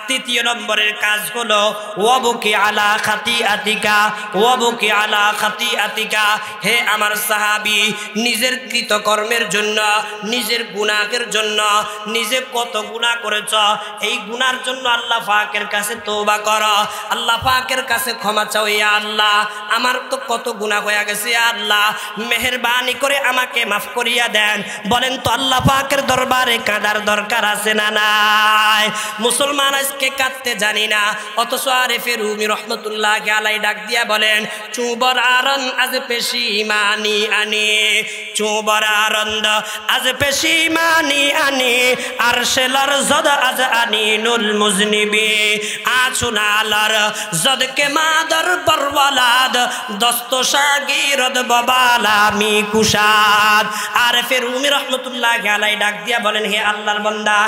S1: 3 নম্বরের কাজ হলো ওয়াবকি আলা খাতিআতিকা, ওয়াবকি আলা খাতিআতিকা। হে আমার সাহাবী, নিজের কৃতকর্মের জন্য, নিজের গুনাহের জন্য, নিজে কত গুনাহ করেছ, এই গুনার জন্য আল্লাহ পাকের কাছে তওবা করো, আল্লাহ পাকের কাছে ক্ষমা চাও। ইয়া আল্লাহ, আমার তো কত গুনাহ হয়ে গেছে, আল্লাহ মেহেরবানি করে আমাকে মাফ করিয়া দেন। বলেন তো আল্লাহ পাকের দরবারে কাঁদার দরকার আছে না নাই? মুসলমান আজকে কাঁদতে জানি না, অথচ আরেফে রুমি রহমতুল্লাহ আলাই ডাক দিয়া বলেন, চুবর আরন আজ পেশিমানি আনি, চুবরারন্দ আজ পেশিমানি আনি আরশেলার জদ আজ আনিনুল মুজনিবি আছুনালার জদ কে মাদার পরওয়ালাদ দস্ত শাগিরদ বাবালামি কুশাদ। আর ফের রুমি রহমতুল্লাহি আলাইহি ডাক দিয়া বলেন, হে আল্লাহর বান্দা,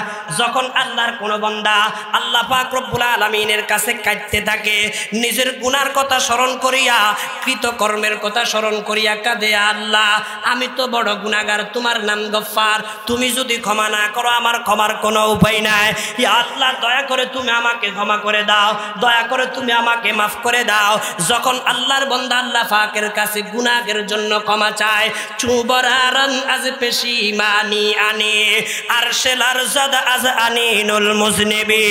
S1: যখন আল্লাহর কোন বান্দা আল্লাহ পাক রব্বুল আলামিনের কাছে কাঁদতে থাকে, নিজের গুনার কথা স্মরণ করিয়া কৃতকর্মের কথা স্মরণ করিয়া কাঁদে, আল্লাহ আমি তো বড় গুনাহগার, তোমার নাম গফফার, তুমি যদি ক্ষমা না করো আমার ক্ষমার কোনো উপায় নাই। ইয়া আল্লাহ দয়া করে তুমি আমাকে ক্ষমা করে দাও, দয়া করে তুমি আমাকে মাফ করে দাও। যখন আল্লাহর বান্দা আল্লাহ পাকের কাছে গুনাহের জন্য ক্ষমা চায়, চুবরারন আজ পেশিমানি আনি আরশেলার জদ আজ আনিনুল মুজনিবি।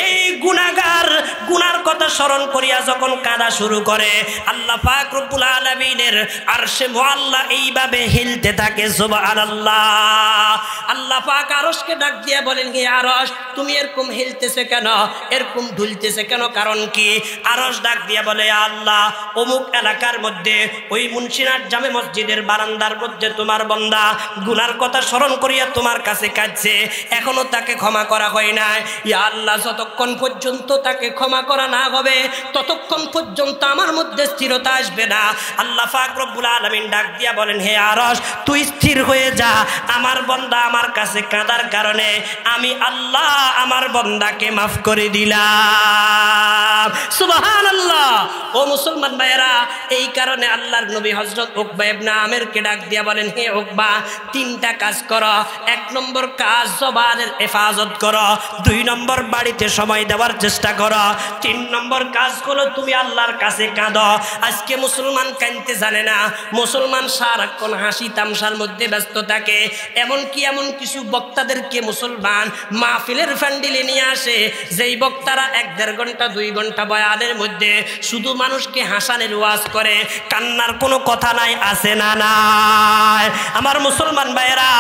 S1: এই গুনাহগার গুনার কথা স্মরণ করিয়া যখন কাঁদা শুরু করে, আল্লাহ পাক রব্বুল আলামিনের আরশে মুআল্লা এইভাবে হিলতে থাকে। সুবহানাল্লাহ। আল্লাহ পাক আরশকে ডাক দিয়ে বলেন, হে আরশ তুমি এরকম হিলতেছে কেন, এরকম ঢুলতেছে কেন, কারণ কি? আরশ ডাক দিয়ে বলে, আল্লাহ অমুক এলাকার মধ্যে ওই মুন্সিরহাট জামে মসজিদের বারান্দার মধ্যে তোমার বান্দা গুনার কথা স্মরণ করিয়া তোমার কাছে কাঁদছে, এখনো তাকে ক্ষমা করা হয় নাই। ইয়া আল্লাহ যতক্ষণ পর্যন্ত তাকে ক্ষমা করা না হবে ততক্ষণ পর্যন্ত আমার মধ্যে স্থিরতা আসবে না। আল্লাহ পাক রব্বুল আলামিন ডাক দিয়া বলেন, হে আরশ তুই স্থির হয়ে যা, আমার বান্দা আমার কাছে কাঁদার কারণে আমি আল্লাহ আমার বান্দাকে মাফ করে দিলাম। সুবহানাল্লাহ। ও মুসলমান ভাইয়েরা, এই কারণে আল্লাহর নবী হযরত উকবা ইবনে আমেরকে ডাক দিয়া বলেন, হে উকবা তিনটা কাজ করো। এক নম্বর কাজ জবানের হেফাজত করো, দুই নম্বর বাড়িতে সময় দেওয়ার চেষ্টা করো, তিন নম্বর কাজ হলো তুমি আল্লাহর কাছে কাঁদো। আজকে মুসলমান কাঁদতে জানে না, মুসলমান সারাক্ষণ হাসি তামসার মধ্যে ব্যস্ত থাকে। এমনকি এমন কিছু বক্তাদেরকে মুসলমান মাহফিলের ফ্যান্ডিলে নিয়ে আসে, যেই বক্তারা 1-1.5 ঘন্টা 2 ঘন্টা বয়ানের মধ্যে শুধু মানুষকে হাসানের ওয়াজ করে, কান্নার কোনো কথা নাই, আছে না নাই? আমার মুসলমান ভাইয়েরা,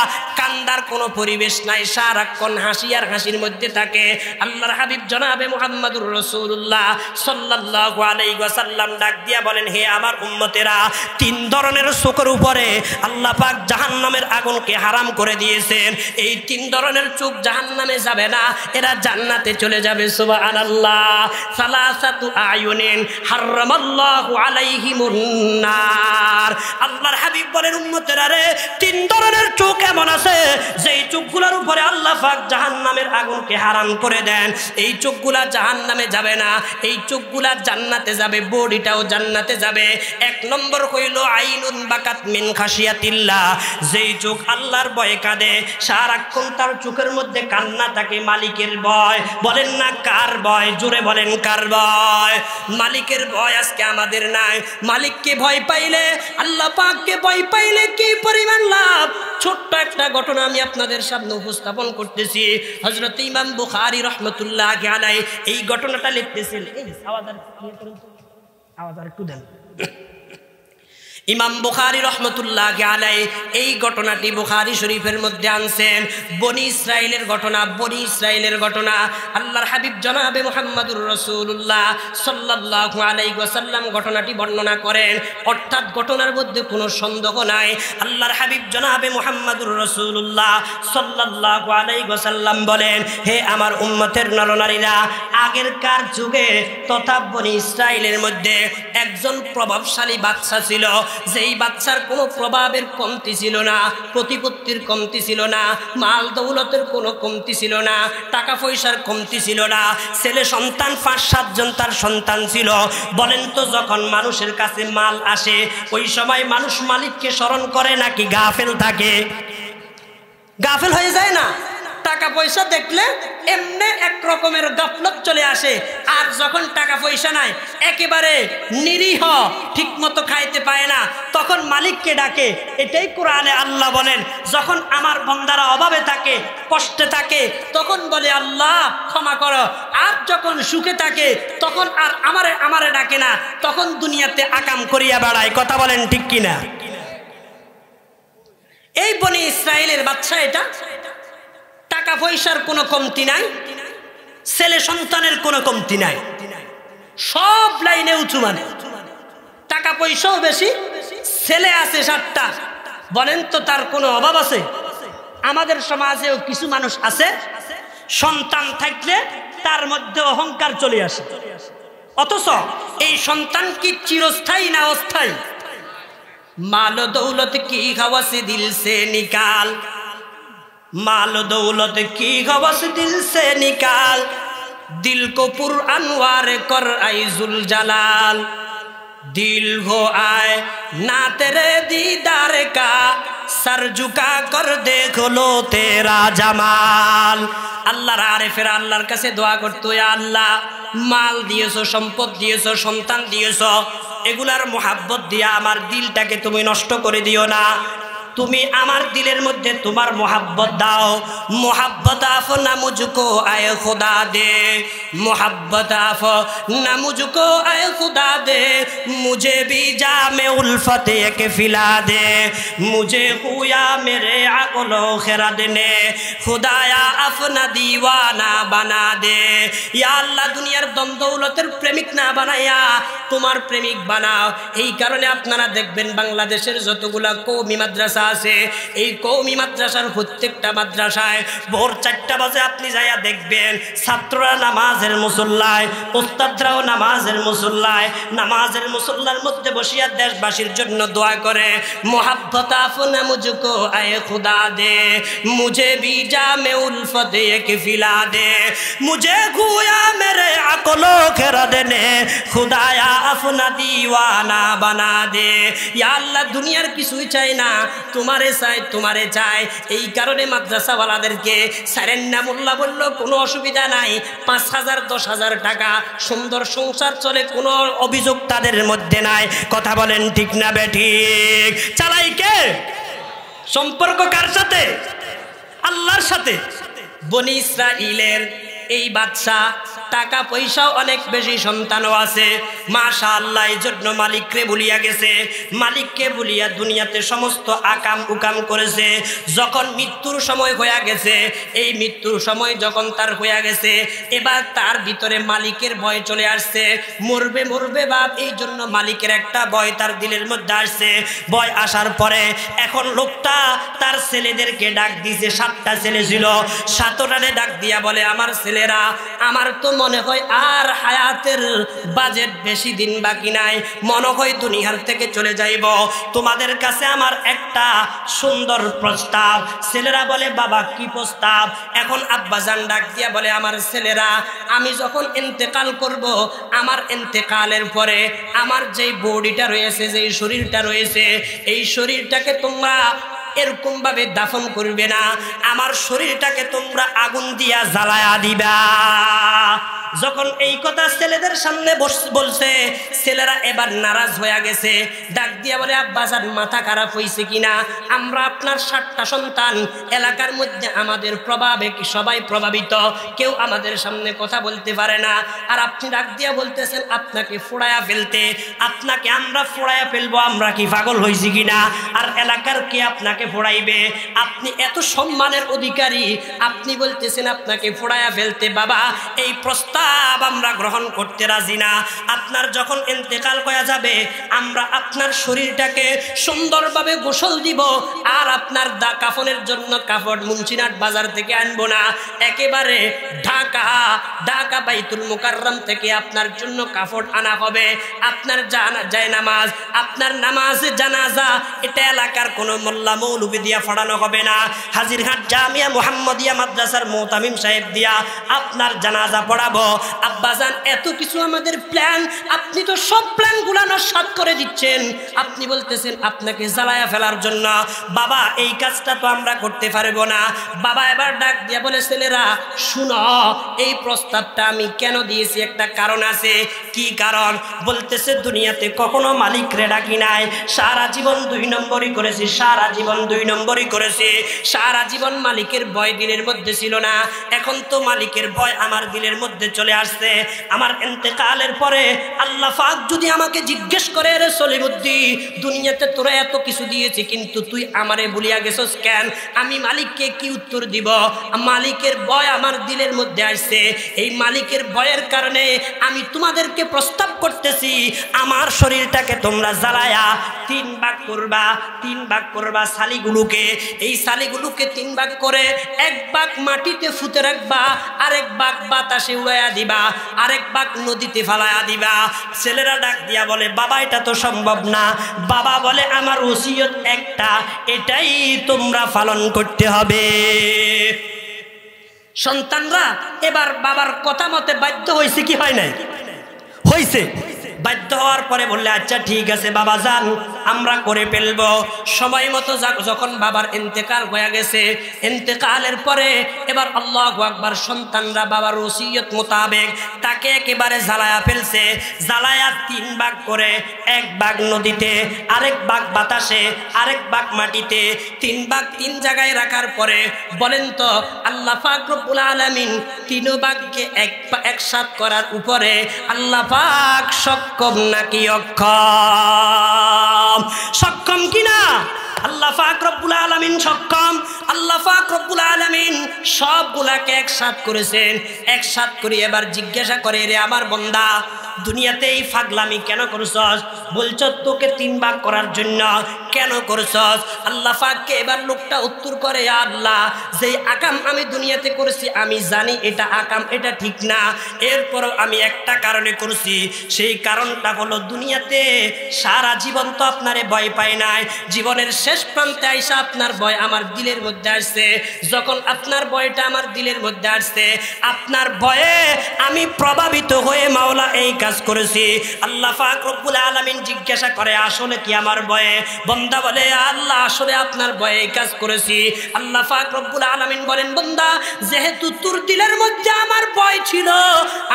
S1: কান্দার কোনো পরিবেশ নাই, সারাক্ষণ হাসি আর হাসির মধ্যে থাকে। আল্লাহর হাবিব জনাবে মুহাম্মদুর রাসূলুল্লাহ সাল্লাল্লাহু আলাইহি ওয়াসাল্লাম ডাক দিয়া বলেন, হে আমার উম্মতেরা, 3 ধরনের চোখের উপরে আল্লাহ পাক জাহান্নামের আগুনকে হারাম করে দিয়েছেন। এই 3 ধরনের চোখ জাহান্নামে যাবে না, এরা জান্নাতে চলে যাবে। সুবহানাল্লাহ। সালাসাতু আয়ুনিন হারামাল্লাহু আলাইহিমুন নার। আল্লাহর হাবিব বলেন, উম্মতেরা রে, 3 ধরনের চোখ এমন আছে যেই চোখগুলোর উপরে আল্লাহ পাক জাহান্নামের আগুনকে হারাম করে দেন। এই চোখগুলা জাহান্নামে যাবে না, এই চোখগুলা জান্নাতে যাবে, বডিটাও জান্নাতে যাবে। 1 নম্বর হইল আইনুন বাকাত মিন খাশিয়াতিল্লাহ, যেই চোখ আল্লাহর ভয়ে কাঁদে, সারাক্ষণ তার চোখের মধ্যে কান্না থাকে, মালিকের ভয়। বলেন না কার ভয়? জোরে বলেন কার ভয়? মালিকের ভয় আজকে আমাদের নাই। মালিককে ভয় পাইলে, আল্লাহ পাককে ভয় পাইলে কি পরিমাণ লাভ। ছোট্ট একটা ঘটনা আমি আপনাদের সামনে উপস্থাপন করতেছি। হযরত ইমাম বুখারী রাহমাতুল্লাহি আলাইহি এই ঘটনাটা লিখতেছেন। এই আওয়াজ আর একটু দেন। ইমাম বুখারী রাহমাতুল্লাহি আলাইহি এই ঘটনাটি বুখারী শরীফের মধ্যে আনছেন। বনি ইসরাইলের ঘটনা, বনি ইসরাইলের ঘটনা। আল্লাহর হাবিব জনাবে মুহাম্মদুর রাসূলুল্লাহ সাল্লাল্লাহু আলাইহি ওয়াসাল্লাম ঘটনাটি বর্ণনা করেন, অর্থাৎ ঘটনার মধ্যে কোনো সন্দেহ নাই। আল্লাহর হাবিব জনাবে মুহাম্মদুর রাসূলুল্লাহ সাল্লাল্লাহু আলাইহি ওয়াসাল্লাম বলেন, হে আমার উম্মতের নরনারীরা, আগেরকার যুগে তথা বনি ইসরাইলের মধ্যে একজন প্রভাবশালী বাদশা ছিল, যেই বাচ্চার কোনো প্রভাবের কমতি ছিল না, প্রতিপত্তির কমতি ছিল না, মাল দৌলতের কোনো কমতি ছিল না, টাকা পয়সার কমতি ছিল না, ছেলে সন্তান 5-7 জন তার সন্তান ছিল। বলেন তো, যখন মানুষের কাছে মাল আসে ওই সময় মানুষ মালিককে স্মরণ করে নাকি গাফেল থাকে? গাফেল হয়ে যায় না? টাকা পয়সা দেখলে এমনি এক রকমের গাফলত চলে আসে। আর যখন টাকা পয়সা নাই, একেবারে নিরীহ, ঠিক মতো খাইতে পায় না, তখন মালিককে ডাকে। এটাই কোরআনে আল্লাহ বলেন, যখন আমার বান্দারা অভাবে থাকে, কষ্টে থাকে, তখন বলে আল্লাহ ক্ষমা করো। আর যখন সুখে থাকে তখন আর আমারে ডাকে না, তখন দুনিয়াতে আকাম করিয়া বেড়ায়। কথা বলেন ঠিক কিনা? এই বনি ইসরাইলের বাদশা, এটা টাকা পয়সার কোনো কমতি নাই, ছেলে সন্তানের কোনো কমতি নাই, সব লাইনে উঁচু। মানে টাকা পয়সাও বেশি, ছেলে আছে 7টা, বলেন তো তার কোনো অভাব আছে? আমাদের সমাজেও কিছু মানুষ আছে সন্তান থাকলে তার মধ্যে অহংকার চলে আসে, অথচ এই সন্তান কি চিরস্থায়ী না অস্থায়ী? মাল দৌলত কি হওয়াস দিল সে নিকাল, माल दौलत की हवस दिल से निकाल, दिल को पुर अनवार कर आइजुल जलाल, दिल हो आए ना तेरे दीदार का, सर झुका कर देख लो तेरा जमाल। আল্লাহর আরেফেরা আল্লাহর কাছে দোয়া করতো, ইয়া আল্লাহ মাল দিয়েছো, সম্পদ দিয়েছো, সন্তান দিয়েছো, এগুলার মোহাব্বত দিয়া আমার দিলটাকে তুমি নষ্ট করে দিও না, তুমি আমার দিলের মধ্যে তোমার মোহাব্বত দাও। মোহাব্বত আফো না মুঝকো আয়ে খুদা দে, মোহাব্বত আফো না মুঝকো আয়ে খুদা দে, মুঝে भी जामे उल्फत के फिला दे, मुझे हुआ मेरे अक़लो खिरद ने खुदाया अपना दीवाना बना दे। या আল্লাহ দুনিয়ার দম দৌলতের প্রেমিক না বানাইয়া তোমার প্রেমিক বানাও। এই কারণে আপনারা দেখবেন বাংলাদেশের যতগুলা কওমি মাদ্রাসা আছে, এই কওমি মাদ্রাসার প্রত্যেকটা মাদ্রাসায় ভোর 4টা বাজে আপনি যাইয়া দেখবেন ছাত্ররা নামাজের মুসল্লায়, উস্তাদরাও নামাজের মুসল্লায়, নামাজের মুসল্লার মধ্যে বসিয়া দেশবাসীর জন্য দোয়া করে, মোহাব্বত আফনা মুঝকো আয়ে খুদা দে, মুঝে भी जामे उल्फत के फिला दे, मुझे गुया मेरे अक़लो खिरद ने खुदाया अपना दीवाना बना दे। या আল্লাহ দুনিয়ার কিছুই চাই না, তোমারে চাই, তোমারে চাই। এই কারণে মাদ্রাসাওয়ালাদেরকে সারেন্না মোল্লা বলল কোনো অসুবিধা নাই, 5,000 10,000 টাকা, সুন্দর সংসার চলে, কোনো অভিযোগ তাদের মধ্যে নাই। কথা বলেন ঠিক না বেঠিক? চালাই কে? সম্পর্ক কার সাথে? আল্লাহর সাথে। বনি ইসরাইলের এই বাদশা টাকা পয়সাও অনেক বেশি, সন্তানও আছে মাশাআল্লাহ। এই জন্য মালিককে ভুলিয়া গেছে, মালিককে ভুলিয়া দুনিয়াতে সমস্ত আকাম উকাম করেছে। যখন মৃত্যুর সময় হয়ে গেছে, এই মৃত্যুর সময় যখন তার হয়ে গেছে, এবার তার ভিতরে মালিকের ভয় চলে আসছে, মরবে মরবে বাপ। এই জন্য মালিকের একটা ভয় তার দিলের মধ্যে আসছে। ভয় আসার পরে এখন লোকটা তার ছেলেদেরকে ডাক দিয়েছে, 7টা ছেলে ছিল, 7টারে ডাক দিয়া বলে, আমার ছেলেরা, আমার তো মনে হয় আর হায়াতের বাজেট বেশি দিন বাকি নাই, মনে হয় দুনিয়ার থেকে চলে যাইব, তোমাদের কাছে আমার একটা সুন্দর প্রস্তাব। ছেলেরা বলে, বাবা কি প্রস্তাব? এখন আব্বাজান ডাক দিয়া বলে, আমার ছেলেরা, আমি যখন ইন্তেকাল করব, আমার ইন্তেকালের পরে আমার যেই বডিটা রয়েছে, যেই শরীরটা রয়েছে, এই শরীরটাকে তোমরা এরকম ভাবে দাফন করবে না, আমার শরীরটাকে তোমরা আগুন দিয়া জ্বালায়া দিবা। যখন এই কথা ছেলেদের সামনে বলছে, ছেলেরা এবার নারাজ হয়ে গেছে, ডাক দিয়া বলে, আব্বাজান মাথা খারাপ হয়েছে কিনা? আমরা আপনার 7টা সন্তান, এলাকার মধ্যে আমাদের প্রভাবে কি সবাই প্রভাবিত, কেউ আমাদের সামনে কথা বলতে পারে না, আর আপনি ডাক দিয়া বলতেছেন আপনাকে ফোড়ায়া ফেলতে, আপনাকে আমরা ফোড়ায়া ফেলবো, আমরা কি পাগল হয়েছি কিনা? আর এলাকার কে আপনাকে ফোড়াইবে? আপনি এত সম্মানের অধিকারী, আপনি বলতেছেন আপনাকে ফোড়ায়া ফেলতে। বাবা, এই প্রস্তাব আমরা গ্রহণ করতে রাজি না। আপনার যখন ইন্তেকাল হয়ে যাবে, আমরা আপনার শরীরটাকে সুন্দরভাবে গোসল দিব, আর আপনার কাফনের জন্য কাপড় মুন্সিনাট বাজার থেকে আনবো না, একেবারে ঢাকা বাইতুল মুকাররম থেকে আপনার জন্য কাপড় আনা হবে। আপনার জায়নামাজ, আপনার নামাজ জানাজা, এটা এলাকার কোনো মোল্লা মৌলবি দিয়া পড়ানো হবে না, হাজিরহাট জামিয়া মুহাম্মদিয়া মাদ্রাসার মুতামিম সাহেব দিয়া আপনার জানাজা পড়াবো। আব্বাজান, এত কিছু আমাদের প্ল্যান, আপনি তো সব প্ল্যানগুলো নস্যাৎ করে দিচ্ছেন। আপনি বলতেছেন আপনাকে জ্বালায়া ফেলার জন্য। বাবা, এই কাজটা তো আমরা করতে পারবো না। বাবা এবার ডাক দিয়া বলে, ছেলেরা শুনো, এই প্রস্তাবটা আমি কেন দিয়েছি, একটা কারণ আছে। কি কারণ? বলতেছে, দুনিয়াতে কখনো মালিক রে ডাকি নাই, সারা জীবন 2 নম্বরই করেছি, সারা জীবন 2 নম্বরই করেছি, সারা জীবন মালিকের ভয় দিলের মধ্যে ছিল না, এখন তো মালিকের ভয় আমার দিলের মধ্যে চলে আসছে। আমার ইন্তেকালের পরে আল্লাহ পাক যদি আমাকে জিজ্ঞেস করে, রে সলিমুদ্দিন, দুনিয়াতে তোরা এত কিছু দিয়েছি, কিন্তু তুই আমারে ভুলিয়া গেছস কেন? আমি মালিককে কি উত্তর দিব? মালিকের ভয় আমার দিলের মধ্যে আসছে। এই মালিক মালিকের ভয়ের কারণে আমি তোমাদেরকে প্রস্তাব করতেছি আমার শরীরটাকে তোমরা জ্বালায়া 3 ভাগ করবা। 3 ভাগ করবা সালিগুলোকে, এই সালিগুলোকে 3 ভাগ করে 1 ভাগ মাটিতে ফুতে রাখবা, আরেক ভাগ বাতাসে উড়াইয়া দিবা, আরেক ভাগ নদীতে ফালাইয়া দিবা। ছেলেরা ডাক দিয়া বলে বাবা এটা তো সম্ভব না। বাবা বলে আমার ওসিয়ত একটা, এটাই তোমরা পালন করতে হবে। সন্তানরা এবার বাবার কথা মতে বাধ্য হয়েছে কি হয় নাই? হয়েছে। বাধ্য হওয়ার পরে বললে আচ্ছা ঠিক আছে বাবা যান, আমরা করে ফেলবো। সময় মতো যখন বাবার ইন্তেকাল হয়ে গেছে, ইন্তেকালের পরে এবার আল্লাহু আকবার, সন্তানরা বাবার ওসিয়ত মোতাবেক তাকে একেবারে জ্বালায়া ফেলছে। জ্বালায়া 3 ভাগ করে, 1 ভাগ নদীতে, আরেক ভাগ বাতাসে, আরেক ভাগ মাটিতে, 3 ভাগ 3 জায়গায় রাখার পরে বলেন তো আল্লাহ পাক রব্বুল আলামিন 3 ভাগকে একসাথ করার উপরে আল্লাহ পাক সক্ষম নাকি অক্ষম? সক্ষম কিনা? আল্লাহ পাক রব্বুল আলামিন সক্ষম। আল্লাহ পাক রব্বুল আলামিন সবগুলাকে একসাথ করেছেন। একসাথ করে এবার জিজ্ঞাসা করে রে আমার বান্দা দুনিয়াতে এই ফাগলামি কেন করছস? বলছ তোকে 3 ভাগ করার জন্য। কেন করছস? আল্লাহ পাককে এবার লোকটা উত্তর করে আল্লাহ যেই আকাম আমি দুনিয়াতে করেছি আমি জানি এটা আকাম, এটা ঠিক না, এরপরও আমি একটা কারণে করছি। সেই কারণটা হলো দুনিয়াতে সারা জীবন তো আপনারে ভয় পায় নাই, জীবনের শেষ প্রান্তে আইসা আপনার ভয় আমার দিলের মধ্যে আসছে। যখন আপনার ভয়টা আমার দিলের মধ্যে আসছে, আপনার ভয়ে আমি প্রভাবিত হয়ে মাওলা এই কাজ করেছি। আল্লাহ পাক রব্বুল আলামিন জিজ্ঞাসা করে আসলে কি আমার ভয়ে? বান্দা বলে আল্লাহ আসলে আপনার ভয়ে এই কাজ করেছি। আল্লাহ পাক রব্বুল আলামিন বলেন বান্দা যেহেতু তোর দিলের মধ্যে আমার ভয় ছিল,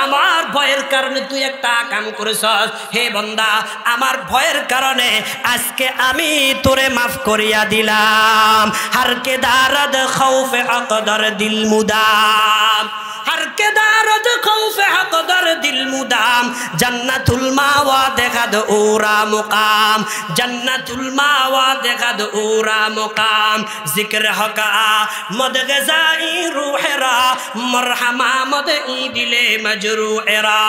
S1: আমার ভয়ের কারণে তুই একটা কাম করেছস, হে বান্দা আমার ভয়ের কারণে আজকে আমি তোরে মাফ করিয়া দিলাম। হারকে দারদ খৌফে আকদর দিল মুদাম, হারকে দারদ খৌফে আকদর দিল মুদাম, জান্নাতুল মাওয়া দেখাদ ওরা মুকাম, জান্নাতুল মাওয়া দেখাদ ওরা মুকাম, জিক্র হকা মদ গজাই রুহেরা মরহামা মদ ই দিলে মজরুহেরা।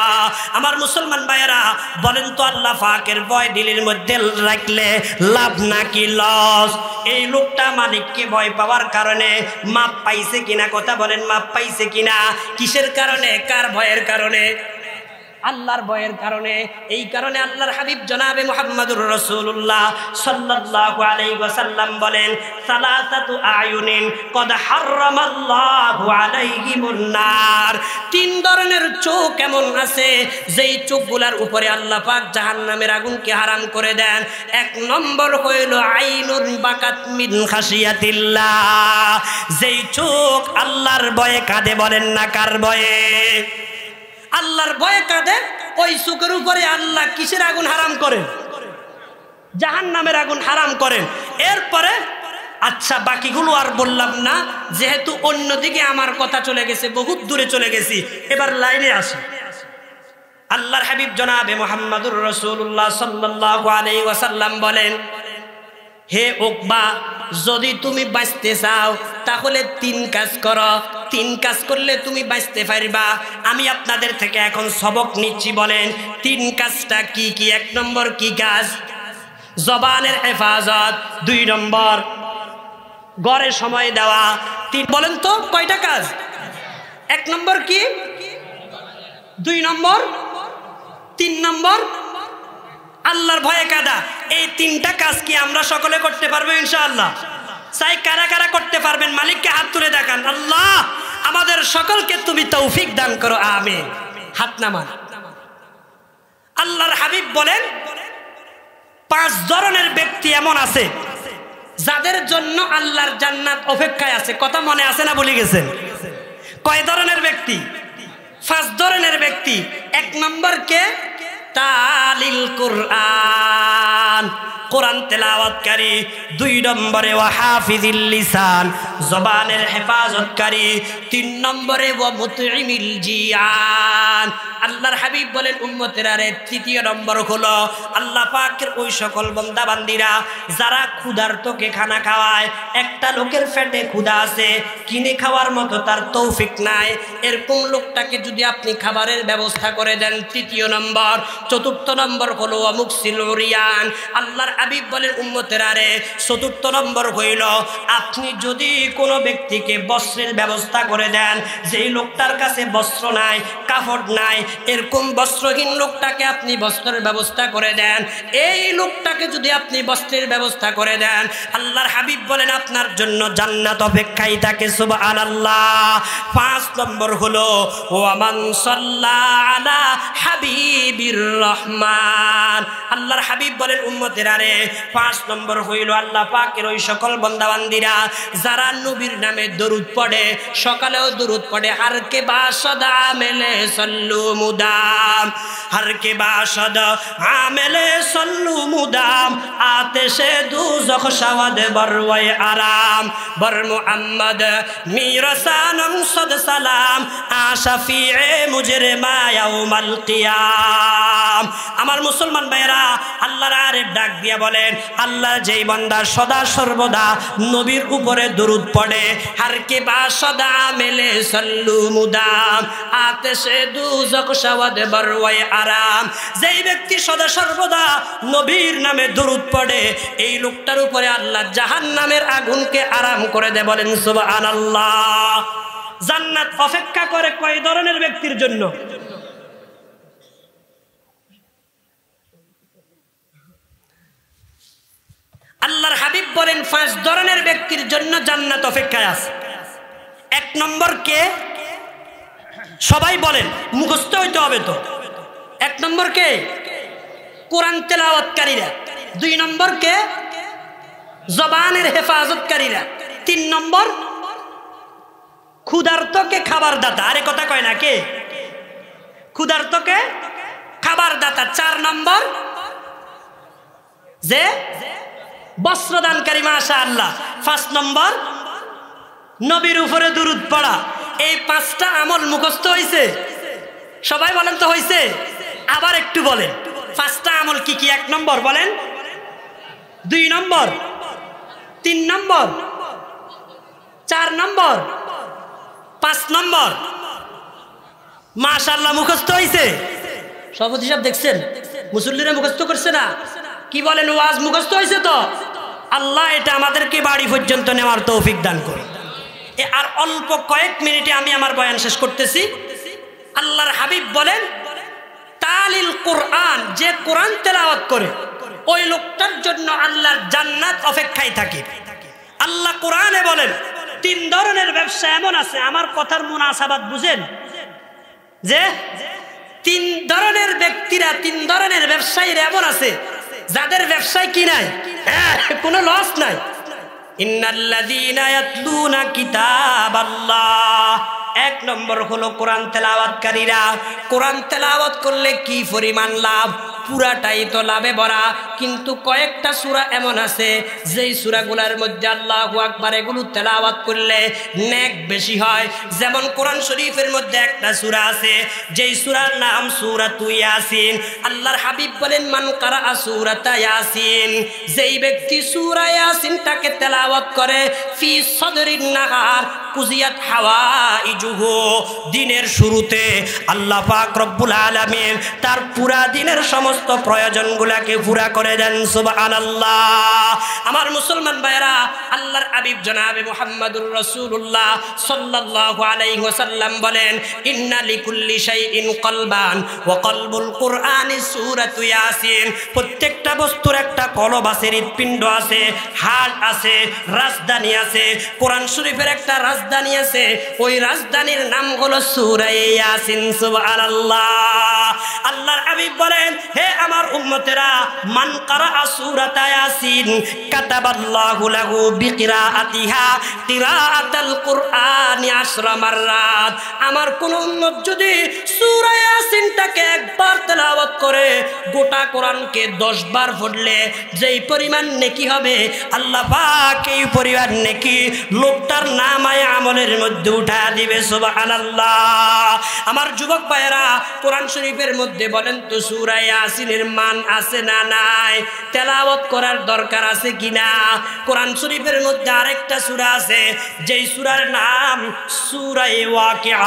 S1: আমার মুসলমান ভাইয়েরা বলেন তো আল্লাহ পাকের ভয় দিলের মধ্যে রাখলে লাভ নাকি লস? এই লোকটা মালিককে ভয় পাওয়ার কারণে মাপ পাইছে কিনা? কথা বলেন মাপ পাইছে কিনা? কিসের কারণে? কার ভয়ের কারণে? আল্লাহর ভয়ের কারণে। এই কারণে আল্লাহর হাবিব জনাবে মুহাম্মদুর রাসূলুল্লাহ সাল্লাল্লাহু আলাইহি ওয়াসাল্লাম বলেন সালাসাতু আয়ুনিন কদ হারামাল্লাহু আলাইহিমুন নার। 3 ধরনের চোখ এমন আছে যেই চোখগুলোর উপরে আল্লাহ পাক জাহান্নামের আগুনকে হারাম করে দেন। 1 নম্বর হইল আইনুন বাকাত মিন খাশিয়াতিল্লাহ, যেই চোখ আল্লাহর ভয়ে কাঁদে। বলেন না কার ভয়ে? আল্লাহর ভয়ে কাঁদে। ওই চোখের উপরে আল্লাহ কিসের আগুন হারাম করেন? জাহান্নামের আগুন হারাম করেন। এরপরে আচ্ছা বাকিগুলো আর বললাম না, যেহেতু অন্যদিকে আমার কথা চলে গেছে, বহুত দূরে চলে গেছি, এবার লাইনে আসি। আল্লাহর হাবিব জনাবে মুহাম্মদুর রাসূলুল্লাহ সাল্লাল্লাহু আলাইহি ওয়াসাল্লাম বলেন হে উকবা যদি তুমি বাঁচতে চাও তাহলে 3 কাজ করো। 3 কাজ করলে তুমি বাঁচতে পারবা। আমি আপনাদের থেকে এখন সবক নিচ্ছি। বলেন 3 কাজটা কি কি? 1 নম্বর কি কাজ? জবানের হেফাজত। 2 নম্বর ঘরে সময় দেওয়া। 3 বলেন তো কয়টা কাজ? 1 নম্বর কি? 2 নম্বর, 3 নম্বর আল্লাহর ভয়ে কাঁদা। এই 3টা কাজ কি আমরা সকলে করতে পারবো ইনশাআল্লাহ? চাই কারা কারা করতে পারবেন? মালিককে হাত তুলে দেখান। আল্লাহ আমাদের সকলকে তুমি তৌফিক দান করো, আমিন। হাত নামান। আল্লাহর হাবিব বলেন 5 ধরনের ব্যক্তি এমন আছে যাদের জন্য আল্লাহর জান্নাত অপেক্ষায় আছে। কথা মনে আছে না ভুলে গেছেন? কয় ধরনের ব্যক্তি? 5 ধরনের ব্যক্তি। 1 নম্বর কে? তালিল কুরআন, কোরআন তেলাওয়াতকারী। 2 নম্বরে ওয়া হাফিজিল লিসান, জবানের হেফাজতকারী। 3 নম্বরে ওয়া মুতঈমিল জিয়ান, রহমান। আল্লাহর হাবিব বলেন উম্মতেরা রে, তৃতীয় নম্বর হলো আল্লাহ পাকের ওই সকল বান্দা বান্দিরা যারা ক্ষুধার্তকে খানা খাওয়ায়। একটা লোকের পেটে ক্ষুধা আছে, কিনে খাওয়ার মতো তার তৌফিক নাই, এরকম লোকটাকে যদি আপনি খাবারের ব্যবস্থা করে দেন, তৃতীয় নম্বর। চতুর্থ নম্বর হলো মুকসিল উরিয়ান। আল্লাহর হাবিব বলেন উম্মতেরা রে, চতুর্থ নম্বর হইল আপনি যদি কোনো ব্যক্তিকে বস্ত্রের ব্যবস্থা করে দেন, যেই লোকটার কাছে বস্ত্র নাই, কাপড় নাই, এরকম বস্ত্রহীন লোকটাকে আপনি বস্ত্রের ব্যবস্থা করে দেন, এই লোকটাকে যদি আপনি বস্ত্রের ব্যবস্থা করে দেন, আল্লাহর হাবিব বলেন আপনার জন্য জান্নাত অপেক্ষায় থাকে। সুবহানাল্লাহ। 5 নম্বর হলো ওয়ামান সাল্লা আলা হাবিবির রহমান। আল্লাহর হাবিব বলেন উম্মতেরা রে, 5 নম্বর হইল আল্লাহ পাকের ওই সকল বান্দা বান্দিরা যারা নবীর নামে দরুদ পড়ে, সকালেও দরুদ পড়ে। হর কে বাসদা মেলে সল্লু মুদাম, হর কে বাসদা আমেলে সল্লু মুদাম, আতেশে দুজখ শাওয়াদ বরওয়ায়ে আরাম, বর মুহাম্মদ মিরসানম সদ সালাম, আশাফিয়ে মুজরিমা ইয়াউমাল কিয়াম। আমার মুসলমান ভাইরা, আল্লাহর আরেফ ডাক দিয়া বলেন, আল্লাহ যেই বান্দা সদা সর্বদা নবীর উপরে দরুদ পড়ে, হর কে বাসদা মেলে সল্লু মুদাম, আতেশে দুজখ শাওয়াদ বরওয়ায়ে আরাম, যেই ব্যক্তি সদা সর্বদা নবীর নামে দরুদ পড়ে, এই লোকটার উপরে আল্লাহ জাহান্নামের আগুনকে আরাম করে দেয়। বলেন সুবহানাল্লাহ। জান্নাত অপেক্ষা করে কয় ধরনের ব্যক্তির জন্য? আল্লাহর হাবিব বলেন 5 ধরনের ব্যক্তির জন্য জান্নাত অপেক্ষায় আছে। 1 নম্বর কে? সবাই বলেন, মুখস্থ হইতে হবে তো। 1 নম্বর কে? কোরআন তেলাওয়াতকারীরা। 2 নম্বর কে? জবানের হেফাজতকারীরা। 3 নম্বর ক্ষুধার্তকে খাবার দাতা। আরে কথা কয় না কে? ক্ষুধার্তকে খাবার দাতা। 4 নম্বর যে বস্ত্রদানকারী, মাশাআল্লাহ। 5 নম্বর নবীর উপরে দুরূদ পড়া। এই 5টা আমল মুখস্থ হইছে? সবাই বলেন তো হইছে? আবার একটু বলেন 5টা আমল কি কি? 1 নম্বর বলেন, 2 নম্বর, 3 নম্বর, 4 নম্বর, 5 নম্বর। মাশাআল্লাহ, মুখস্থ হইছে। সভাপতি সাহেব দেখছেন, মুসল্লিরা মুখস্থ করছে না? কি বলেন, ওয়াজ মুখস্থ হয়েছে তো? আল্লাহ এটা আমাদেরকে বাড়ি পর্যন্ত নেওয়ার তৌফিক দান করে। আর অল্প কয়েক মিনিটে আমি আমার বয়ান শেষ করতেছি। আল্লাহর হাবিব বলেন, তালিল কোরআন, যে কোরআন তেলাওয়াত করে ওই লোকটার জন্য আল্লাহর জান্নাত অপেক্ষায় থাকে। আল্লাহ কোরআনে বলেন 3 ধরনের ব্যবসা এমন আছে, আমার কথার মুনাসাবাত বুঝেন, যে 3 ধরনের ব্যক্তিরা, 3 ধরনের ব্যবসায়ীরা এমন আছে যাদের ব্যবসায় কি নাই, কোনো লস নাই। ইন্নাল্লাযীনা ইয়াতলুনা কিতাবাল্লাহ। 1 নম্বর হলো কোরআন তেলাওয়াতকারীরা। কোরআন তেলাওয়াত করলে কি পরিমাণ লাভ, পুরাটাই তো লাভে ভরা। কিন্তু কয়েকটা সূরা এমন আছে যেই সূরাগুলোর মধ্যে আল্লাহু আকবার এগুলো তেলাওয়াত করলে নেক বেশি হয়। যেমন কোরআন শরীফের মধ্যে একটা সূরা আছে যেই সূরার নাম সূরাতুল ইয়াসিন। আল্লাহর হাবিব বলেন, মান কারা সূরাতা ইয়াসিন, যেই ব্যক্তি সূরা ইয়াসিনটাকে তেলাওয়াত করে, ফি সদরিন নাহার কুজিয়াত হাওয়াইজুহু, দিনের শুরুতে আল্লাহ পাক রব্বুল আলামিন তার পুরা দিনের সমস্ত প্রয়োজনগুলোকে পুরা করে দেন। সুবহানাল্লাহ। আমার মুসলমান ভাইরা, আল্লাহর হাবিব জনাবে মুহাম্মদুর রাসূলুল্লাহ সাল্লাল্লাহু আলাইহি ওয়াসাল্লাম বলেন, ইন্না লিকুল্লি শাইইন কলবান ওয়া কলবুল কুরআনি সূরাতু ইয়াসিন। প্রত্যেকটা বস্তুর একটা কলব আছে, হৃৎপিণ্ড আছে, হাড় আছে, রাজধানী আছে। কোরআন শরীফের একটা রাজধানী আছে, ওই রাজধানীর নাম হলো সূরা ইয়াসিন। সুবহানাল্লাহ। আল্লাহর হাবিব বলেন, হে আমার উম্মতেরা, মান কারা সূরাতা ইয়াসিন কাতাবাল্লাহু লাহু বিকিরাআতিহা কিরাআতাল কুরআনি 10 মাররাত। আমার কোন উম্মত যদি সূরা ইয়াসিনটাকে একবার তেলাওয়াত করে গোটা কোরআনকে 10 বার পড়লে যেই পরিমাণ নেকি হবে আল্লাহ পাক এই পরিমাণ নেকি লোকটার নামায়ে আমলের মধ্যে উঠা দিবে সুবহানাল্লাহ। আমার যুবক ভাইরা, কোরআন শরীফের মধ্যে বলেন তো সূরা ইয়াসিনের মান আছে না নাই? তেলাওয়াত করার দরকার আছে কিনা? কোরআন শরীফের মধ্যে আরেকটা সূরা আছে যেই সূরার নাম সূরা ওয়াকিয়া।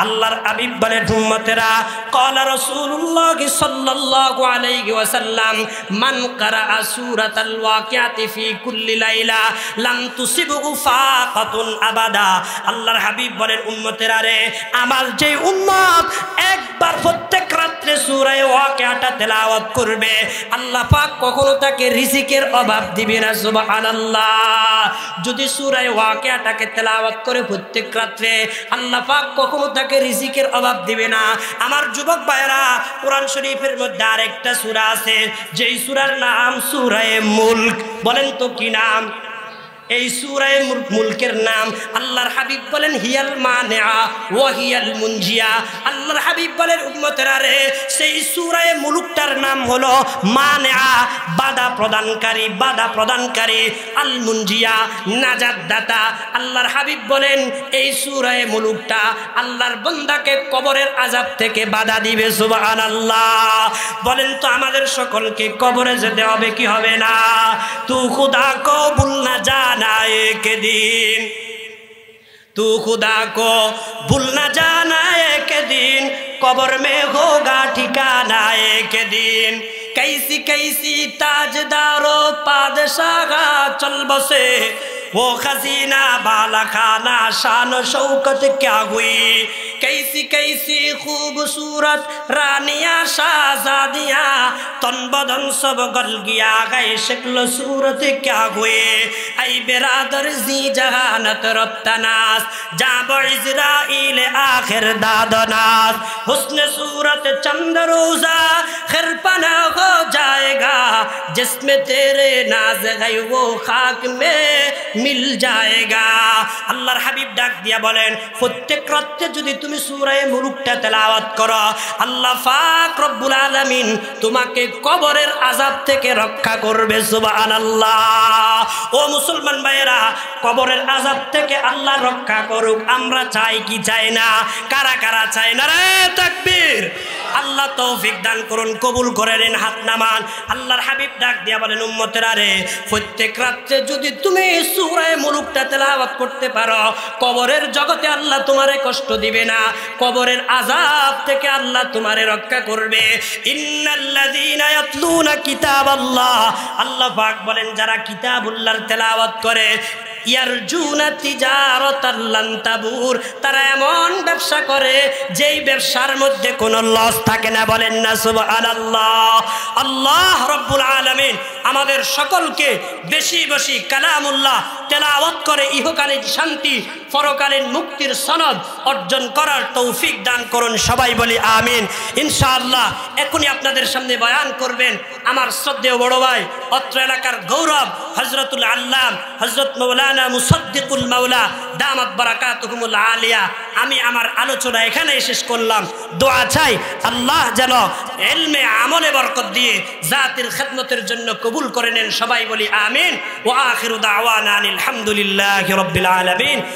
S1: আল্লাহর হাবিব বলেন উম্মতেরা, ক্বালা রাসূলুল্লাহ সাল্লাল্লাহু আলাইহি ওয়াসাল্লাম মান ক্বারাআ সূরাতাল ওয়াকিয়াতি ফি কুল্লি লাইলা লাম তুসিবহু ফাকাতুন আবাদা। আল্লাহর হাবিব বলেন উম্মতেরা রে, আমার যে উম্মত একবার প্রত্যেক রাত্রে সূরা ওয়াকিয়াটা তেলাওয়াত করবে আল্লাহ পাক কখনো তাকে রিজিকের অভাব দিবে না সুবহানাল্লাহ। যদি সূরা ওয়াকিয়াটাকে তেলাওয়াত করে প্রত্যেক রাত্রে আল্লাহ পাক কখনো তাকে রিজিকের অভাব দিবে না। আমার যুবক ভাইরা, কোরআন শরীফের মধ্যে আরেকটা সূরা আছে যেই সূরার নাম সূরা মুলক। বলেন তো কি নাম? এই সূরা মুলকের নাম আল্লাহর হাবিব বলেন হিয়াল মানিআ ওয়া হিয়াল মুনজিয়া। আল্লাহর হাবিব বলেন উম্মতেরা রে, সেই সূরা মুলকটার নাম হলো মানিআ, বাধা প্রদানকারী, বাধা প্রদানকারী, আল মুনজিয়া, নাজাত দাতা। আল্লাহর হাবিব বলেন এই সূরা মুলকটা আল্লাহর বান্দাকে কবরের আযাব থেকে বাধা দিবে সুবহানাল্লাহ। বলেন তো আমাদের সকলকে কবরে যেতে হবে কি হবে না? তু খুদা কো ভুল না জানা एक दिन, तू खुदा को भूल न जाना एक दिन, कब्र में होगा ठिकाना एक दिन। कैसी कैसी ताजदारो पादशाह चल बसे, वो खजीना बाला खाना शान शौकत क्या हुई। कैसी कैसी खूबसूरत रानियां शाहजादियां, तन बदन सब गल गया गए शक्ल सूरत क्या हुए। ऐ बिरादर जी जहानत रब्तनास जाब इज़राइल आखिर दादनास, हुस्न सूरत चंद रोजा खिरपना हो जाएगा, जिसमें तेरे नाज गए वो खाक में मिल जाएगा। আল্লাহর হাবিব ডাক দিয়া বলেন প্রত্যেক রাতে যদি তুমি সূরা মুলকটা তেলাওয়াত করো আল্লাহ পাক রব্বুল আলামিন তোমাকে কবরের আযাব থেকে রক্ষা করবে সুবহানাল্লাহ। ও মুসলমান ভাইরা, কবরের আযাব থেকে আল্লাহ রক্ষা করুক আমরা চাই কি চাই না? কারা কারা চাই না রে তাকবীর? আল্লাহ তৌফিক দান করুন, কবুল করে নেন, হাত নামান। আল্লাহর হাবিব ডাক দিয়া বলেন উম্মতেরা রে, প্রত্যেক রাতে যদি তুমি সূরা মুলকটা তেলাওয়াত করতে পারো কবরের জগতে আল্লাহ তোমারে কষ্ট দিবে না, কবরের আযাব থেকে আল্লাহ তোমারে রক্ষা করবে। ইন্নাল্লাযীনা ইয়াতলুনা কিতাবাল্লাহ, আল্লাহ পাক বলেন যারা কিতাবুল্লাহর তেলাওয়াত করে ইয়ারজুনা তিজারাতাল লান তাবুর, তারা এমন ব্যবসা করে যেই ব্যবসার মধ্যে কোনো লস থাকে না। বলেন না সুবহানাল্লাহ। আল্লাহ রাব্বুল আলামিন আমাদের সকলকে বেশি বেশি কালামুল্লাহ তেলাওয়াত করে ইহকালীন শান্তি পরকালীন মুক্তির সনদ অর্জন করার তৌফিক দান করুন। সবাই বলি আমিন ইনশাআল্লাহ। এখনই আপনাদের সামনে বয়ান করবেন আমার শ্রদ্ধেয় বড় ভাই, অত্র এলাকার গৌরব হযরতুল আল্লাম হযরত মাওলানা মুসাদ্দিকুল মাওলা দামাত বারাকাতুহুমুল আলিয়া। আমি আমার আলোচনা এখানেই শেষ করলাম। দোয়া চাই আল্লাহ যেন ইলমে আমলে বরকত দিয়ে জাতির খিদমতের জন্য কবুল করে নেন। সবাই বলি আমিন। ওয়া আখিরু দাওয়ানা আলহামদুলিল্লাহি রাব্বিল আলামিন।